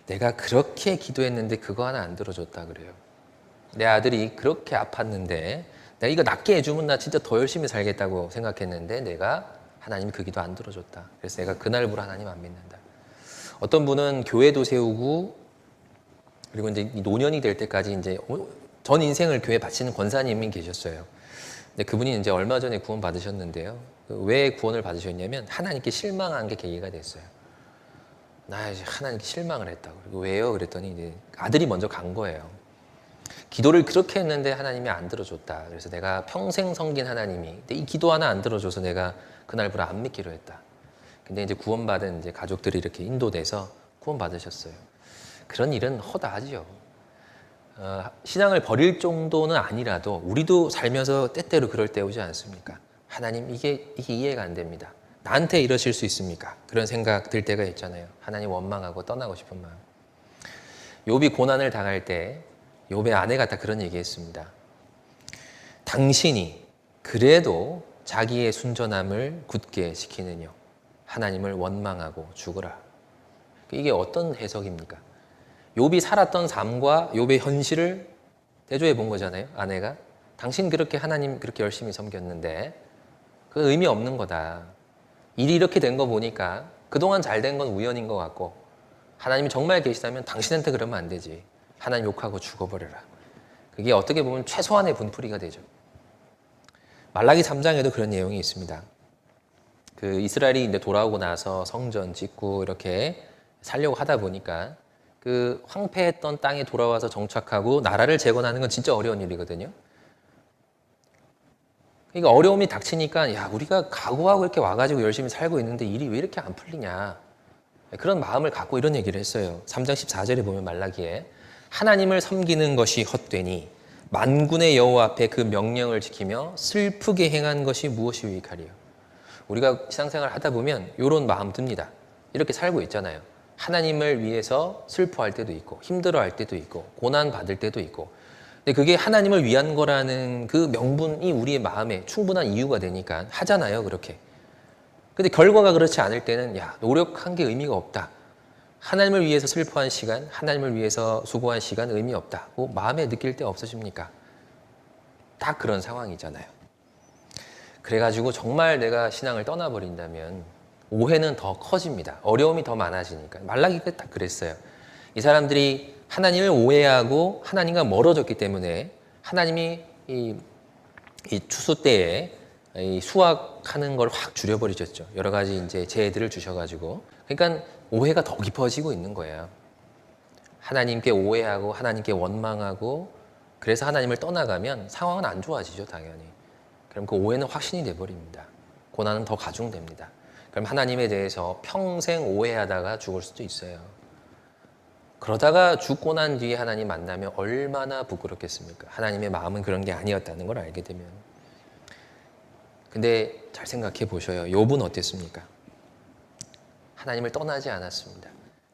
내가 그렇게 기도했는데 그거 하나 안 들어줬다 그래요. 내 아들이 그렇게 아팠는데 내가 이거 낫게 해주면 나 진짜 더 열심히 살겠다고 생각했는데 내가 하나님이 그 기도 안 들어줬다. 그래서 내가 그날부로 하나님 안 믿는다. 어떤 분은 교회도 세우고 그리고 이제 노년이 될 때까지 이제 전 인생을 교회에 바치는 권사님이 계셨어요. 근데 그분이 이제 얼마 전에 구원 받으셨는데요. 왜 구원을 받으셨냐면 하나님께 실망한 게 계기가 됐어요. 나 이제 하나님께 실망을 했다고. 그리고 왜요? 그랬더니 이제 아들이 먼저 간 거예요. 기도를 그렇게 했는데 하나님이 안 들어줬다. 그래서 내가 평생 섬긴 하나님이 근데 이 기도 하나 안 들어줘서 내가 그날부로 안 믿기로 했다. 근데 이제 구원받은 이제 가족들이 이렇게 인도돼서 구원받으셨어요. 그런 일은 허다하지요. 신앙을 버릴 정도는 아니라도 우리도 살면서 때때로 그럴 때 오지 않습니까? 하나님 이게 이해가 안 됩니다. 나한테 이러실 수 있습니까? 그런 생각 들 때가 있잖아요. 하나님 원망하고 떠나고 싶은 마음. 욥이 고난을 당할 때 욥의 아내가 다 그런 얘기했습니다. 당신이 그래도 자기의 순전함을 굳게 지키느뇨 하나님을 원망하고 죽으라. 이게 어떤 해석입니까? 욥이 살았던 삶과 욥의 현실을 대조해 본 거잖아요. 아내가 당신 그렇게 하나님 그렇게 열심히 섬겼는데 그 의미 없는 거다. 일이 이렇게 된 거 보니까 그동안 잘 된 건 우연인 것 같고 하나님이 정말 계시다면 당신한테 그러면 안 되지. 하나님 욕하고 죽어버려라. 그게 어떻게 보면 최소한의 분풀이가 되죠. 말라기 3장에도 그런 내용이 있습니다. 그 이스라엘이 이제 돌아오고 나서 성전 짓고 이렇게 살려고 하다 보니까 그 황폐했던 땅에 돌아와서 정착하고 나라를 재건하는 건 진짜 어려운 일이거든요. 그러니까 어려움이 닥치니까 야 우리가 각오하고 이렇게 와가지고 열심히 살고 있는데 일이 왜 이렇게 안 풀리냐 그런 마음을 갖고 이런 얘기를 했어요. 3장 14절에 보면 말라기에 하나님을 섬기는 것이 헛되니 만군의 여호와 앞에 그 명령을 지키며 슬프게 행한 것이 무엇이 유익하리요. 우리가 신앙생활을 하다 보면 이런 마음 듭니다. 이렇게 살고 있잖아요. 하나님을 위해서 슬퍼할 때도 있고 힘들어할 때도 있고 고난 받을 때도 있고 근데 그게 하나님을 위한 거라는 그 명분이 우리의 마음에 충분한 이유가 되니까 하잖아요. 그렇게. 근데 결과가 그렇지 않을 때는 야 노력한 게 의미가 없다. 하나님을 위해서 슬퍼한 시간, 하나님을 위해서 수고한 시간 의미 없다고 마음에 느낄 때 없으십니까? 딱 그런 상황이잖아요. 그래가지고 정말 내가 신앙을 떠나버린다면 오해는 더 커집니다. 어려움이 더 많아지니까. 말라기가 딱 그랬어요. 이 사람들이 하나님을 오해하고 하나님과 멀어졌기 때문에 하나님이 이 추수 때에 이 수확하는 걸 확 줄여버리셨죠. 여러 가지 이제 재해들을 주셔가지고. 그러니까 오해가 더 깊어지고 있는 거예요. 하나님께 오해하고 하나님께 원망하고 그래서 하나님을 떠나가면 상황은 안 좋아지죠, 당연히. 그럼 그 오해는 확신이 돼버립니다. 고난은 더 가중됩니다. 그럼 하나님에 대해서 평생 오해하다가 죽을 수도 있어요. 그러다가 죽고 난 뒤에 하나님 만나면 얼마나 부끄럽겠습니까? 하나님의 마음은 그런 게 아니었다는 걸 알게 되면. 근데 잘 생각해 보셔요. 욥은 어땠습니까? 하나님을 떠나지 않았습니다.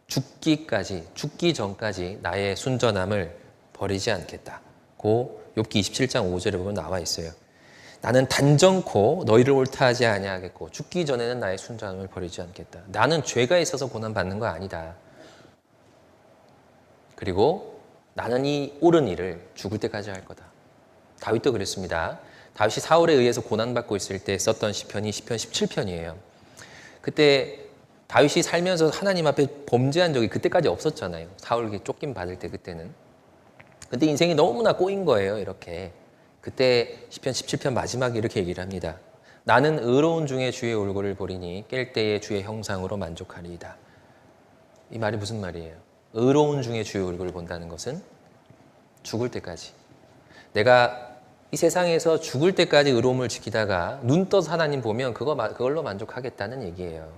죽기 전까지 나의 순전함을 버리지 않겠다. 고 욥기 27장 5절에 보면 나와 있어요. 나는 단정코 너희를 옳다하지 아니하겠고 죽기 전에는 나의 순전함을 버리지 않겠다. 나는 죄가 있어서 고난받는 거 아니다. 그리고 나는 이 옳은 일을 죽을 때까지 할 거다. 다윗도 그랬습니다. 다윗이 사울에 의해서 고난받고 있을 때 썼던 시편이 시편 17편이에요. 그때 다윗이 살면서 하나님 앞에 범죄한 적이 그때까지 없었잖아요. 사울에게 쫓김 받을 때 그때는. 근데 인생이 너무나 꼬인 거예요. 이렇게. 그때 시편 17편 마지막에 이렇게 얘기를 합니다. 나는 의로운 중에 주의 얼굴을 보리니 깰 때에 주의 형상으로 만족하리이다. 이 말이 무슨 말이에요? 의로운 중에 주의 얼굴을 본다는 것은 죽을 때까지. 내가 이 세상에서 죽을 때까지 의로움을 지키다가 눈 떠서 하나님 보면 그걸로 만족하겠다는 얘기예요.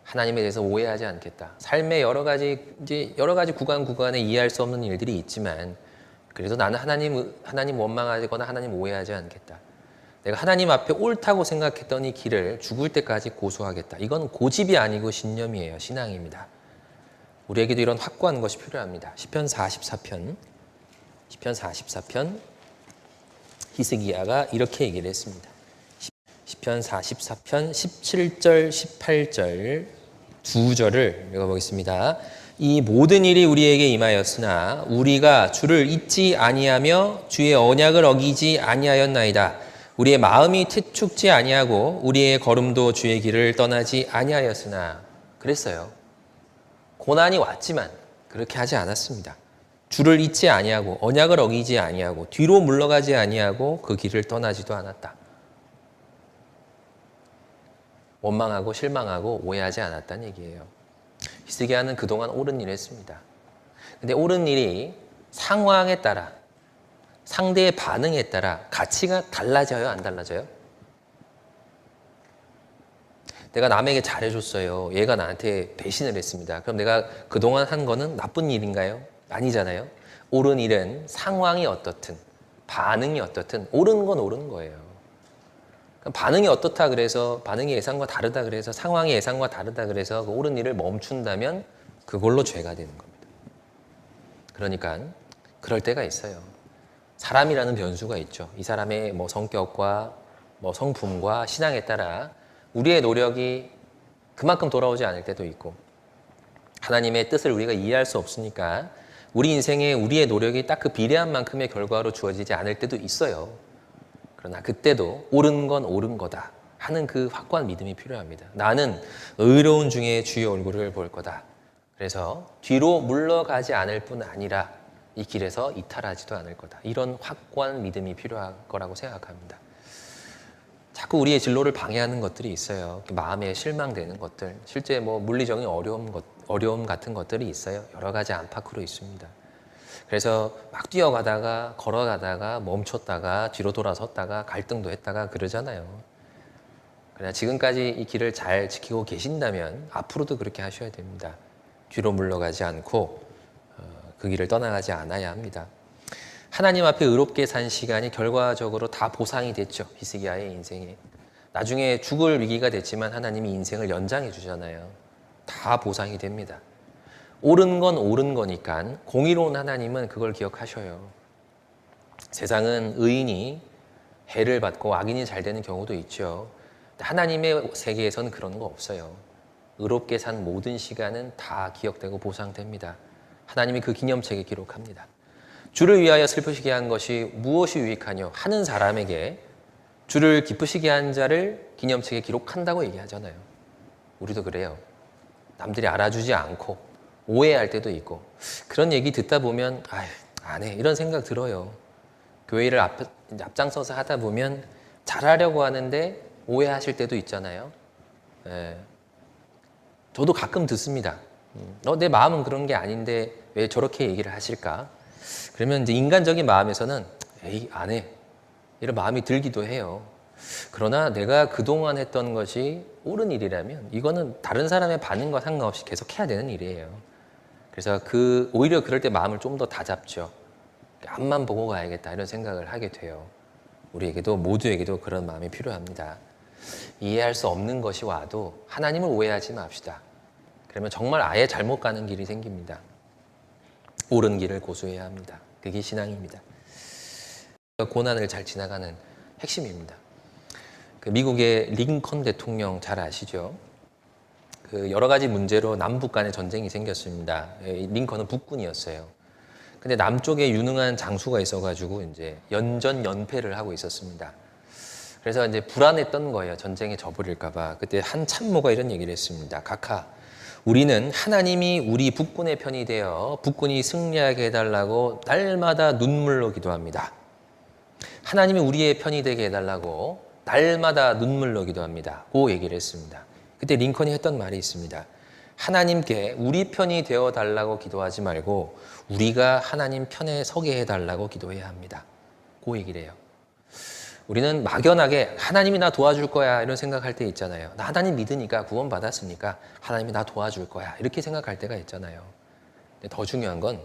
하나님에 대해서 오해하지 않겠다. 삶의 여러 가지 구간에 이해할 수 없는 일들이 있지만 그래도 나는 하나님 원망하거나 하나님 오해하지 않겠다. 내가 하나님 앞에 옳다고 생각했던 이 길을 죽을 때까지 고수하겠다. 이건 고집이 아니고 신념이에요. 신앙입니다. 우리에게도 이런 확고한 것이 필요합니다. 시편 44편 히스기야가 이렇게 얘기를 했습니다. 시편 44편 17절 18절 두 절을 읽어보겠습니다. 이 모든 일이 우리에게 임하였으나 우리가 주를 잊지 아니하며 주의 언약을 어기지 아니하였나이다. 우리의 마음이 퇴축지 아니하고 우리의 걸음도 주의 길을 떠나지 아니하였으나 그랬어요. 고난이 왔지만 그렇게 하지 않았습니다. 주를 잊지 아니하고 언약을 어기지 아니하고 뒤로 물러가지 아니하고 그 길을 떠나지도 않았다. 원망하고 실망하고 오해하지 않았다는 얘기예요. 히스기야는 그동안 옳은 일을 했습니다. 근데 옳은 일이 상황에 따라 상대의 반응에 따라 가치가 달라져요? 안 달라져요? 내가 남에게 잘해줬어요. 얘가 나한테 배신을 했습니다. 그럼 내가 그동안 한 거는 나쁜 일인가요? 아니잖아요. 옳은 일은 상황이 어떻든 반응이 어떻든 옳은 건 옳은 거예요. 반응이 어떻다 그래서 반응이 예상과 다르다 그래서 상황이 예상과 다르다 그래서 그 옳은 일을 멈춘다면 그걸로 죄가 되는 겁니다. 그러니까 그럴 때가 있어요. 사람이라는 변수가 있죠. 이 사람의 뭐 성격과 뭐 성품과 신앙에 따라 우리의 노력이 그만큼 돌아오지 않을 때도 있고 하나님의 뜻을 우리가 이해할 수 없으니까 우리 인생에 우리의 노력이 딱 그 비례한 만큼의 결과로 주어지지 않을 때도 있어요. 그러나 그때도 옳은 건 옳은 거다 하는 그 확고한 믿음이 필요합니다. 나는 의로운 중에 주의 얼굴을 볼 거다. 그래서 뒤로 물러가지 않을 뿐 아니라 이 길에서 이탈하지도 않을 거다. 이런 확고한 믿음이 필요할 거라고 생각합니다. 자꾸 우리의 진로를 방해하는 것들이 있어요. 마음에 실망되는 것들, 실제 뭐 물리적인 어려움 같은 것들이 있어요. 여러 가지 안팎으로 있습니다. 그래서 막 뛰어가다가 걸어가다가 멈췄다가 뒤로 돌아섰다가 갈등도 했다가 그러잖아요. 그러나 지금까지 이 길을 잘 지키고 계신다면 앞으로도 그렇게 하셔야 됩니다. 뒤로 물러가지 않고 그 길을 떠나가지 않아야 합니다. 하나님 앞에 의롭게 산 시간이 결과적으로 다 보상이 됐죠. 히스기야의 인생에. 나중에 죽을 위기가 됐지만 하나님이 인생을 연장해 주잖아요. 다 보상이 됩니다. 옳은 건 옳은 거니까 공의로운 하나님은 그걸 기억하셔요. 세상은 의인이 해를 받고 악인이 잘 되는 경우도 있죠. 하나님의 세계에서는 그런 거 없어요. 의롭게 산 모든 시간은 다 기억되고 보상됩니다. 하나님이 그 기념책에 기록합니다. 주를 위하여 슬프시게 한 것이 무엇이 유익하뇨? 하는 사람에게 주를 기쁘시게 한 자를 기념책에 기록한다고 얘기하잖아요. 우리도 그래요. 남들이 알아주지 않고 오해할 때도 있고 그런 얘기 듣다 보면 안 해 이런 생각 들어요. 교회를 앞장서서 하다 보면 잘하려고 하는데 오해하실 때도 있잖아요. 저도 가끔 듣습니다. 내 마음은 그런 게 아닌데 왜 저렇게 얘기를 하실까? 그러면 이제 인간적인 마음에서는 에이 안 해 이런 마음이 들기도 해요. 그러나 내가 그동안 했던 것이 옳은 일이라면 이거는 다른 사람의 반응과 상관없이 계속 해야 되는 일이에요. 그래서 오히려 그럴 때 마음을 좀 더 다잡죠. 앞만 보고 가야겠다 이런 생각을 하게 돼요. 우리에게도 모두에게도 그런 마음이 필요합니다. 이해할 수 없는 것이 와도 하나님을 오해하지 맙시다. 그러면 정말 아예 잘못 가는 길이 생깁니다. 옳은 길을 고수해야 합니다. 그게 신앙입니다. 고난을 잘 지나가는 핵심입니다. 미국의 링컨 대통령 잘 아시죠? 여러 가지 문제로 남북 간의 전쟁이 생겼습니다. 링컨은 북군이었어요. 근데 남쪽에 유능한 장수가 있어가지고 이제 연전연패를 하고 있었습니다. 그래서 이제 불안했던 거예요. 전쟁에 져버릴까봐. 그때 한 참모가 이런 얘기를 했습니다. 각하, 우리는 하나님이 우리 북군의 편이 되어 북군이 승리하게 해달라고 날마다 눈물로 기도합니다. 하나님이 우리의 편이 되게 해달라고 날마다 눈물로 기도합니다. 그 얘기를 했습니다. 그때 링컨이 했던 말이 있습니다. 하나님께 우리 편이 되어달라고 기도하지 말고 우리가 하나님 편에 서게 해달라고 기도해야 합니다. 그 얘기를 해요. 우리는 막연하게 하나님이 나 도와줄 거야 이런 생각할 때 있잖아요. 나 하나님 믿으니까 구원받았으니까 하나님이 나 도와줄 거야 이렇게 생각할 때가 있잖아요. 근데 더 중요한 건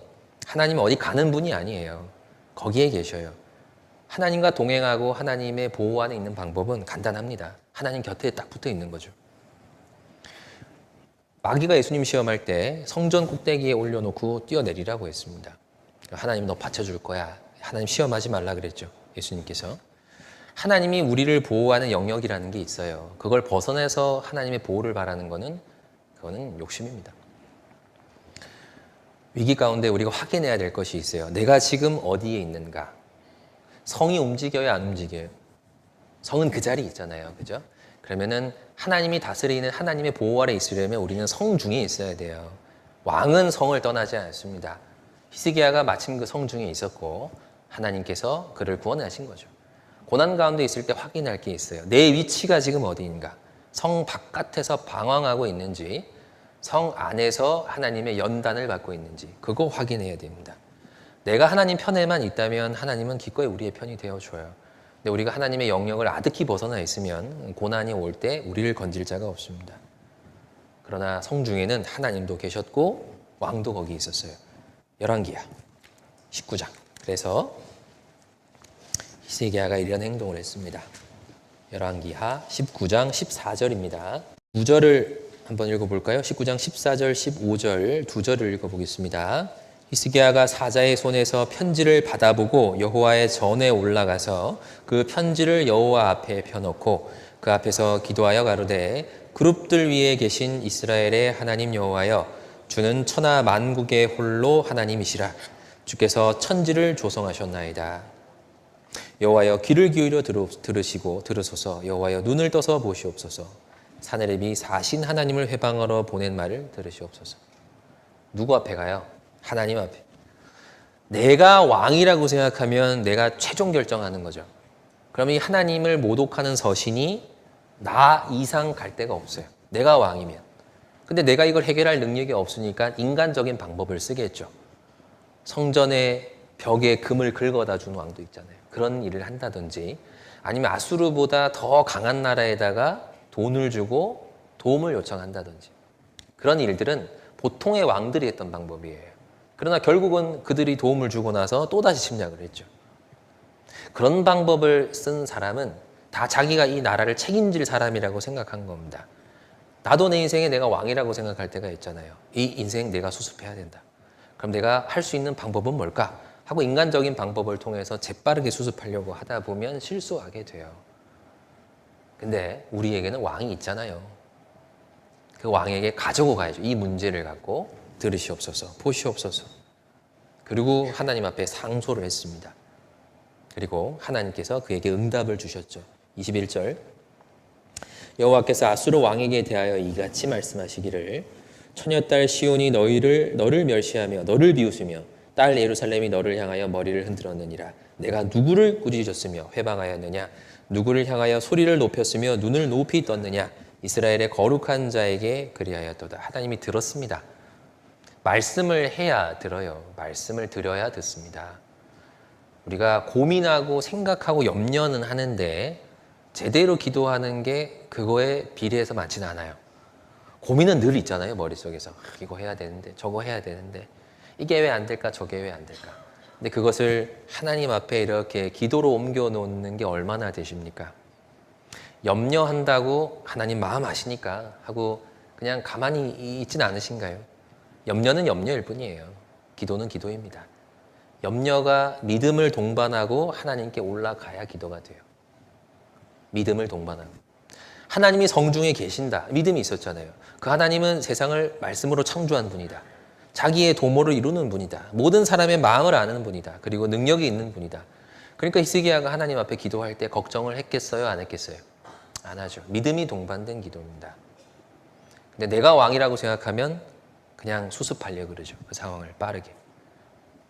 하나님은 어디 가는 분이 아니에요. 거기에 계셔요. 하나님과 동행하고 하나님의 보호 안에 있는 방법은 간단합니다. 하나님 곁에 딱 붙어 있는 거죠. 마귀가 예수님 시험할 때 성전 꼭대기에 올려놓고 뛰어내리라고 했습니다. 하나님 너 받쳐줄 거야. 하나님 시험하지 말라 그랬죠. 예수님께서. 하나님이 우리를 보호하는 영역이라는 게 있어요. 그걸 벗어나서 하나님의 보호를 바라는 그거는 욕심입니다. 위기 가운데 우리가 확인해야 될 것이 있어요. 내가 지금 어디에 있는가? 성이 움직여요, 안 움직여요? 성은 그 자리에 있잖아요. 그죠? 그러면은 하나님이 다스리는 하나님의 보호 아래 있으려면 우리는 성 중에 있어야 돼요. 왕은 성을 떠나지 않습니다. 히스기야가 마침 그 성 중에 있었고 하나님께서 그를 구원하신 거죠. 고난 가운데 있을 때 확인할 게 있어요. 내 위치가 지금 어디인가? 성 바깥에서 방황하고 있는지 성 안에서 하나님의 연단을 받고 있는지 그거 확인해야 됩니다. 내가 하나님 편에만 있다면 하나님은 기꺼이 우리의 편이 되어줘요. 근데 우리가 하나님의 영역을 아득히 벗어나 있으면 고난이 올 때 우리를 건질 자가 없습니다. 그러나 성중에는 하나님도 계셨고 왕도 거기 있었어요. 열왕기하 19장. 그래서 히스기야가 이런 행동을 했습니다. 열왕기하 19장 14절입니다. 9절을 한번 읽어볼까요? 19장 14절, 15절 두 절을 읽어보겠습니다. 히스기야가 사자의 손에서 편지를 받아보고 여호와의 전에 올라가서 그 편지를 여호와 앞에 펴놓고 그 앞에서 기도하여 가로되 그룹들 위에 계신 이스라엘의 하나님 여호와여, 주는 천하 만국의 홀로 하나님이시라. 주께서 천지를 조성하셨나이다. 여호와여, 귀를 기울여 들으시고 들으소서. 여호와여, 눈을 떠서 보시옵소서. 사내립이 사신 하나님을 회방하러 보낸 말을 들으시옵소서. 누구 앞에 가요? 하나님 앞에. 내가 왕이라고 생각하면 내가 최종 결정하는 거죠. 그럼 이 하나님을 모독하는 서신이 나 이상 갈 데가 없어요. 내가 왕이면. 근데 내가 이걸 해결할 능력이 없으니까 인간적인 방법을 쓰겠죠. 성전의 벽에 금을 긁어다 준 왕도 있잖아요. 그런 일을 한다든지, 아니면 아수르보다 더 강한 나라에다가 돈을 주고 도움을 요청한다든지, 그런 일들은 보통의 왕들이 했던 방법이에요. 그러나 결국은 그들이 도움을 주고 나서 또다시 침략을 했죠. 그런 방법을 쓴 사람은 다 자기가 이 나라를 책임질 사람이라고 생각한 겁니다. 나도 내 인생에 내가 왕이라고 생각할 때가 있잖아요. 이 인생 내가 수습해야 된다. 그럼 내가 할 수 있는 방법은 뭘까? 하고 인간적인 방법을 통해서 재빠르게 수습하려고 하다 보면 실수하게 돼요. 근데 우리에게는 왕이 있잖아요. 그 왕에게 가지고 가야죠. 이 문제를 갖고 들으시옵소서, 보시옵소서. 그리고 하나님 앞에 상소를 했습니다. 그리고 하나님께서 그에게 응답을 주셨죠. 21절. 여호와께서 아수르 왕에게 대하여 이같이 말씀하시기를 처녀딸 시온이 너를 멸시하며 너를 비웃으며 딸 예루살렘이 너를 향하여 머리를 흔들었느니라. 내가 누구를 꾸짖었으며 회방하였느냐? 누구를 향하여 소리를 높였으며 눈을 높이 떴느냐? 이스라엘의 거룩한 자에게 그리하였도다. 하나님이 들었습니다. 말씀을 해야 들어요. 말씀을 드려야 듣습니다. 우리가 고민하고 생각하고 염려는 하는데 제대로 기도하는 게 그거에 비례해서 많지는 않아요. 고민은 늘 있잖아요. 머릿속에서. 이거 해야 되는데, 저거 해야 되는데, 이게 왜 안 될까, 저게 왜 안 될까. 근데 그것을 하나님 앞에 이렇게 기도로 옮겨 놓는 게 얼마나 되십니까? 염려한다고 하나님 마음 아시니까 하고 그냥 가만히 있지는 않으신가요? 염려는 염려일 뿐이에요. 기도는 기도입니다. 염려가 믿음을 동반하고 하나님께 올라가야 기도가 돼요. 믿음을 동반하고. 하나님이 성중에 계신다. 믿음이 있었잖아요. 그 하나님은 세상을 말씀으로 창조한 분이다. 자기의 도모를 이루는 분이다. 모든 사람의 마음을 아는 분이다. 그리고 능력이 있는 분이다. 그러니까 히스기야가 하나님 앞에 기도할 때 걱정을 했겠어요? 안 했겠어요? 안 하죠. 믿음이 동반된 기도입니다. 근데 내가 왕이라고 생각하면 그냥 수습하려고 그러죠. 그 상황을 빠르게.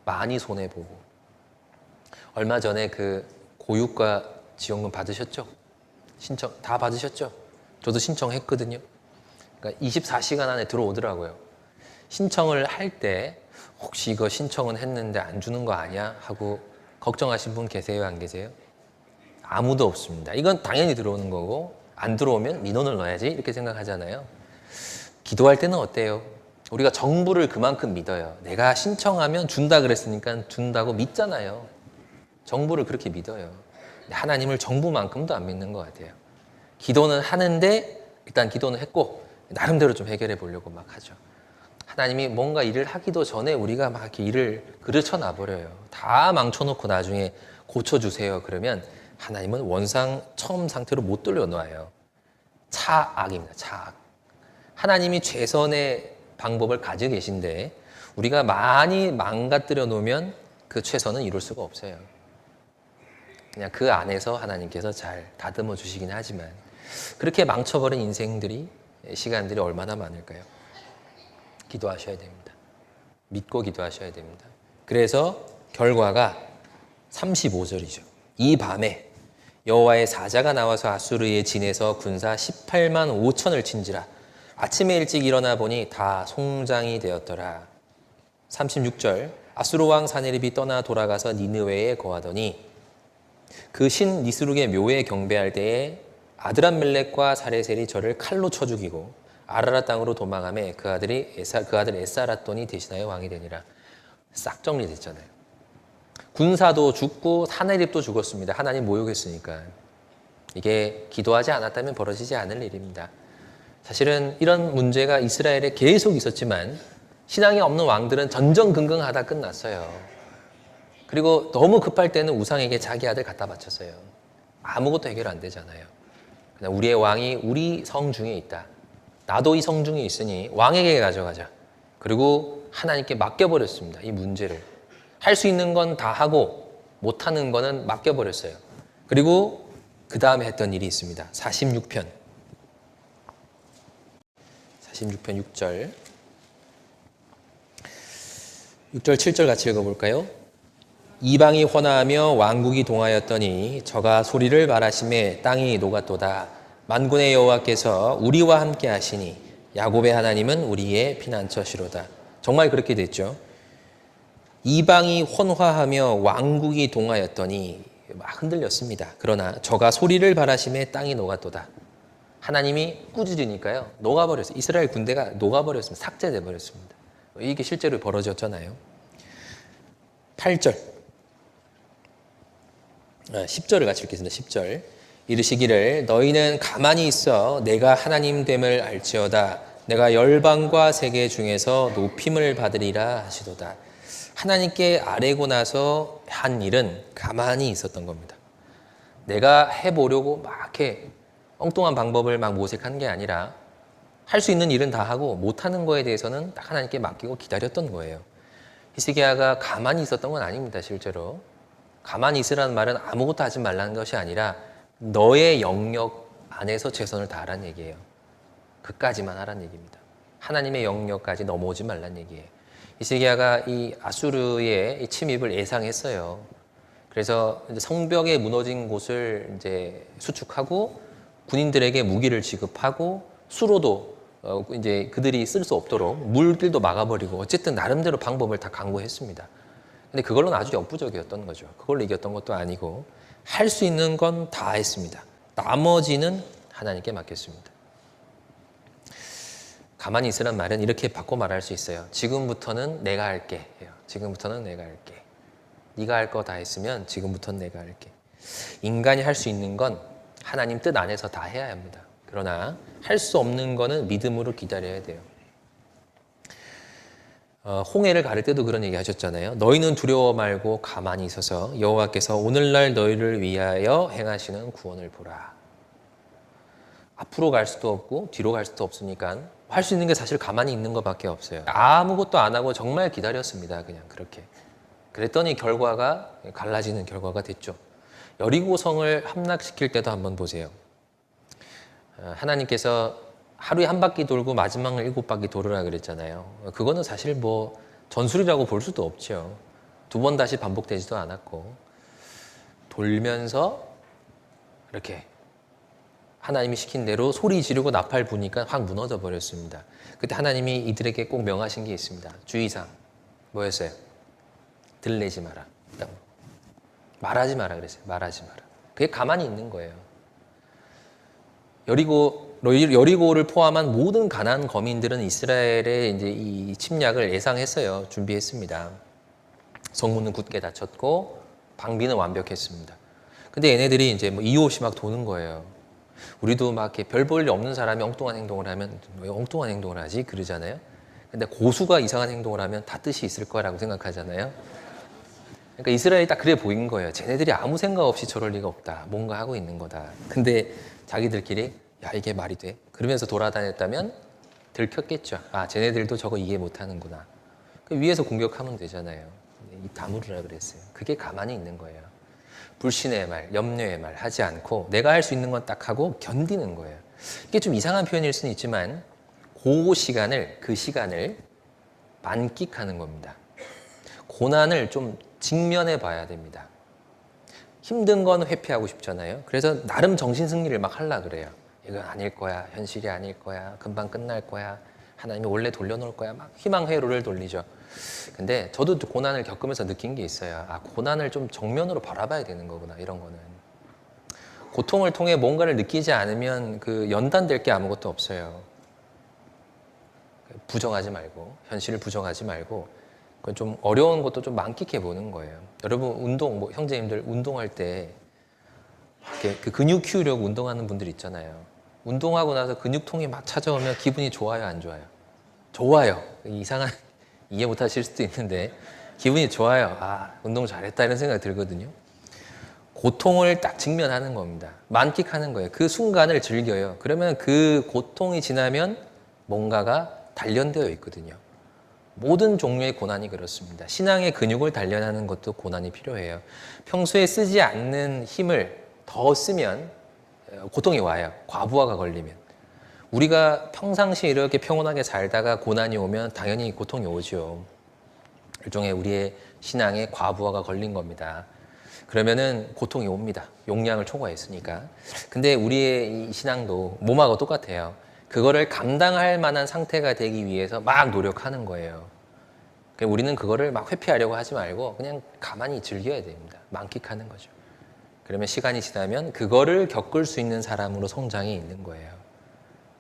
많이 손해보고. 얼마 전에 그 고유가 지원금 받으셨죠? 신청 다 받으셨죠? 저도 신청했거든요. 그러니까 24시간 안에 들어오더라고요. 신청을 할 때 혹시 이거 신청은 했는데 안 주는 거 아니야? 하고 걱정하신 분 계세요? 안 계세요? 아무도 없습니다. 이건 당연히 들어오는 거고 안 들어오면 민원을 넣어야지 이렇게 생각하잖아요. 기도할 때는 어때요? 우리가 정부를 그만큼 믿어요. 내가 신청하면 준다 그랬으니까 준다고 믿잖아요. 정부를 그렇게 믿어요. 하나님을 정부만큼도 안 믿는 것 같아요. 기도는 하는데 일단 기도는 했고 나름대로 좀 해결해 보려고 막 하죠. 하나님이 뭔가 일을 하기도 전에 우리가 막 이렇게 일을 그르쳐 놔버려요. 다 망쳐놓고 나중에 고쳐주세요. 그러면 하나님은 원상 처음 상태로 못 돌려놓아요. 차악입니다. 차악. 하나님이 최선의 방법을 가지고 계신데 우리가 많이 망가뜨려 놓으면 그 최선은 이룰 수가 없어요. 그냥 그 안에서 하나님께서 잘 다듬어 주시긴 하지만 그렇게 망쳐버린 인생들이 시간들이 얼마나 많을까요? 기도하셔야 됩니다. 믿고 기도하셔야 됩니다. 그래서 결과가 35절이죠. 이 밤에 여호와의 사자가 나와서 아수르의 진에서 군사 18만 5천을 친지라. 아침에 일찍 일어나 보니 다 송장이 되었더라. 36절. 아수르 왕 사네립이 떠나 돌아가서 니느웨에 거하더니 그 신 니스룩의 묘에 경배할 때에 아드람멜렉과 사레셀이 저를 칼로 쳐 죽이고 아라라 땅으로 도망하매 그 아들 에사라돈이 대신하여 왕이 되니라. 싹 정리됐잖아요. 군사도 죽고 사네립도 죽었습니다. 하나님 모욕했으니까. 이게 기도하지 않았다면 벌어지지 않을 일입니다. 사실은 이런 문제가 이스라엘에 계속 있었지만 신앙이 없는 왕들은 전전긍긍하다 끝났어요. 그리고 너무 급할 때는 우상에게 자기 아들 갖다 바쳤어요. 아무것도 해결 안 되잖아요. 그냥 우리의 왕이 우리 성중에 있다. 나도 이 성중에 있으니 왕에게 가져가자. 그리고 하나님께 맡겨버렸습니다. 이 문제를. 할 수 있는 건 다 하고 못하는 거는 맡겨버렸어요. 그리고 그 다음에 했던 일이 있습니다. 46편 6절 7절 같이 읽어볼까요? 이방이 혼화하며 왕국이 동하였더니 저가 소리를 말하심에 땅이 녹았도다. 만군의 여호와께서 우리와 함께 하시니 야곱의 하나님은 우리의 피난처시로다. 정말 그렇게 됐죠. 이방이 혼화하며 왕국이 동하였더니 막 흔들렸습니다. 그러나 저가 소리를 바라심에 땅이 녹았도다. 하나님이 꾸짖으니까요. 녹아버렸어요. 이스라엘 군대가 녹아버렸습니다. 삭제돼 버렸습니다. 이게 실제로 벌어졌잖아요. 8절 10절을 같이 읽겠습니다. 10절 이르시기를 너희는 가만히 있어 내가 하나님됨을 알지어다. 내가 열방과 세계 중에서 높임을 받으리라 하시도다. 하나님께 아뢰고 나서 한 일은 가만히 있었던 겁니다. 내가 해보려고 막 이렇게 엉뚱한 방법을 막 모색한 게 아니라 할 수 있는 일은 다 하고 못하는 거에 대해서는 딱 하나님께 맡기고 기다렸던 거예요. 히스기야가 가만히 있었던 건 아닙니다. 실제로 가만히 있으라는 말은 아무것도 하지 말라는 것이 아니라 너의 영역 안에서 최선을 다하라는 얘기예요. 그까지만 하라는 얘기입니다. 하나님의 영역까지 넘어오지 말라는 얘기예요. 히스기야가 이 아수르의 침입을 예상했어요. 그래서 이제 성벽에 무너진 곳을 이제 수축하고 군인들에게 무기를 지급하고 수로도 이제 그들이 쓸 수 없도록 물길도 막아버리고 어쨌든 나름대로 방법을 다 강구했습니다. 근데 그걸로는 아주 역부족이었던 거죠. 그걸로 이겼던 것도 아니고 할 수 있는 건 다 했습니다. 나머지는 하나님께 맡겼습니다. 가만히 있으란 말은 이렇게 바꿔 말할 수 있어요. 지금부터는 내가 할게. 지금부터는 내가 할게. 네가 할 거 다 했으면 지금부터는 내가 할게. 인간이 할 수 있는 건 하나님 뜻 안에서 다 해야 합니다. 그러나 할 수 없는 거는 믿음으로 기다려야 돼요. 홍해를 가를 때도 그런 얘기 하셨잖아요. 너희는 두려워 말고 가만히 있어서 여호와께서 오늘날 너희를 위하여 행하시는 구원을 보라. 앞으로 갈 수도 없고 뒤로 갈 수도 없으니까 할 수 있는 게 사실 가만히 있는 것밖에 없어요. 아무것도 안 하고 정말 기다렸습니다. 그냥 그렇게. 그랬더니 결과가 갈라지는 결과가 됐죠. 여리고성을 함락시킬 때도 한번 보세요. 하나님께서 하루에 한 바퀴 돌고 마지막을 7바퀴 돌으라 그랬잖아요. 그거는 사실 뭐 전술이라고 볼 수도 없죠. 2번 다시 반복되지도 않았고 돌면서 이렇게 하나님이 시킨 대로 소리 지르고 나팔 부니까 확 무너져 버렸습니다. 그때 하나님이 이들에게 꼭 명하신 게 있습니다. 주의사항 뭐였어요? 들내지 마라. 말하지 마라 그랬어요. 말하지 마라. 그게 가만히 있는 거예요. 여리고를 포함한 모든 가나안 거민들은 이스라엘의 이제 이 침략을 예상했어요. 준비했습니다. 성문은 굳게 닫혔고 방비는 완벽했습니다. 근데 얘네들이 이제 뭐 이웃이 막 도는 거예요. 우리도 막 이렇게 별 볼 일 없는 사람이 엉뚱한 행동을 하면 왜 엉뚱한 행동을 하지? 그러잖아요. 근데 고수가 이상한 행동을 하면 다 뜻이 있을 거라고 생각하잖아요. 그러니까 이스라엘이 딱 그래 보인 거예요. 쟤네들이 아무 생각 없이 저럴 리가 없다. 뭔가 하고 있는 거다. 근데 자기들끼리 야 이게 말이 돼? 그러면서 돌아다녔다면 들켰겠죠. 아 쟤네들도 저거 이해 못하는구나. 그 위에서 공격하면 되잖아요. 입 다물으라 그랬어요. 그게 가만히 있는 거예요. 불신의 말, 염려의 말 하지 않고 내가 할 수 있는 건 딱 하고 견디는 거예요. 이게 좀 이상한 표현일 수는 있지만 그 시간을 만끽하는 겁니다. 고난을 좀 직면해 봐야 됩니다. 힘든 건 회피하고 싶잖아요. 그래서 나름 정신승리를 막 하려고 그래요. 이건 아닐 거야. 현실이 아닐 거야. 금방 끝날 거야. 하나님이 원래 돌려놓을 거야. 막 희망 회로를 돌리죠. 근데 저도 고난을 겪으면서 느낀 게 있어요. 아, 고난을 좀 정면으로 바라봐야 되는 거구나. 이런 거는. 고통을 통해 뭔가를 느끼지 않으면 그 연단될 게 아무것도 없어요. 부정하지 말고, 현실을 부정하지 말고, 그건 좀 어려운 것도 좀 만끽해 보는 거예요. 여러분, 형제님들 운동할 때 이렇게 그 근육 키우려고 운동하는 분들 있잖아요. 운동하고 나서 근육통이 막 찾아오면 기분이 좋아요, 안 좋아요? 좋아요. 이상한 이해 못 하실 수도 있는데 기분이 좋아요. 아, 운동 잘했다 이런 생각이 들거든요. 고통을 딱 직면하는 겁니다. 만끽하는 거예요. 그 순간을 즐겨요. 그러면 그 고통이 지나면 뭔가가 단련되어 있거든요. 모든 종류의 고난이 그렇습니다. 신앙의 근육을 단련하는 것도 고난이 필요해요. 평소에 쓰지 않는 힘을 더 쓰면 고통이 와요. 과부하가 걸리면. 우리가 평상시에 이렇게 평온하게 살다가 고난이 오면 당연히 고통이 오죠. 일종의 우리의 신앙에 과부하가 걸린 겁니다. 그러면은 고통이 옵니다. 용량을 초과했으니까. 근데 우리의 이 신앙도 몸하고 똑같아요. 그거를 감당할 만한 상태가 되기 위해서 막 노력하는 거예요. 우리는 그거를 막 회피하려고 하지 말고 그냥 가만히 즐겨야 됩니다. 만끽하는 거죠. 그러면 시간이 지나면 그거를 겪을 수 있는 사람으로 성장이 있는 거예요.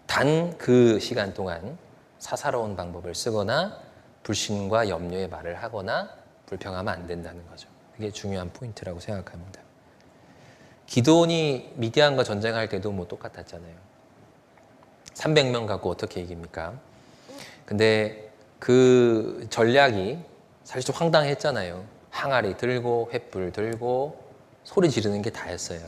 단 그 시간 동안 사사로운 방법을 쓰거나 불신과 염려의 말을 하거나 불평하면 안 된다는 거죠. 그게 중요한 포인트라고 생각합니다. 기드온이 미디안과 전쟁할 때도 뭐 똑같았잖아요. 300명 갖고 어떻게 이깁니까? 근데 그 전략이 사실 좀 황당했잖아요. 항아리 들고 횃불 들고 소리 지르는 게 다였어요.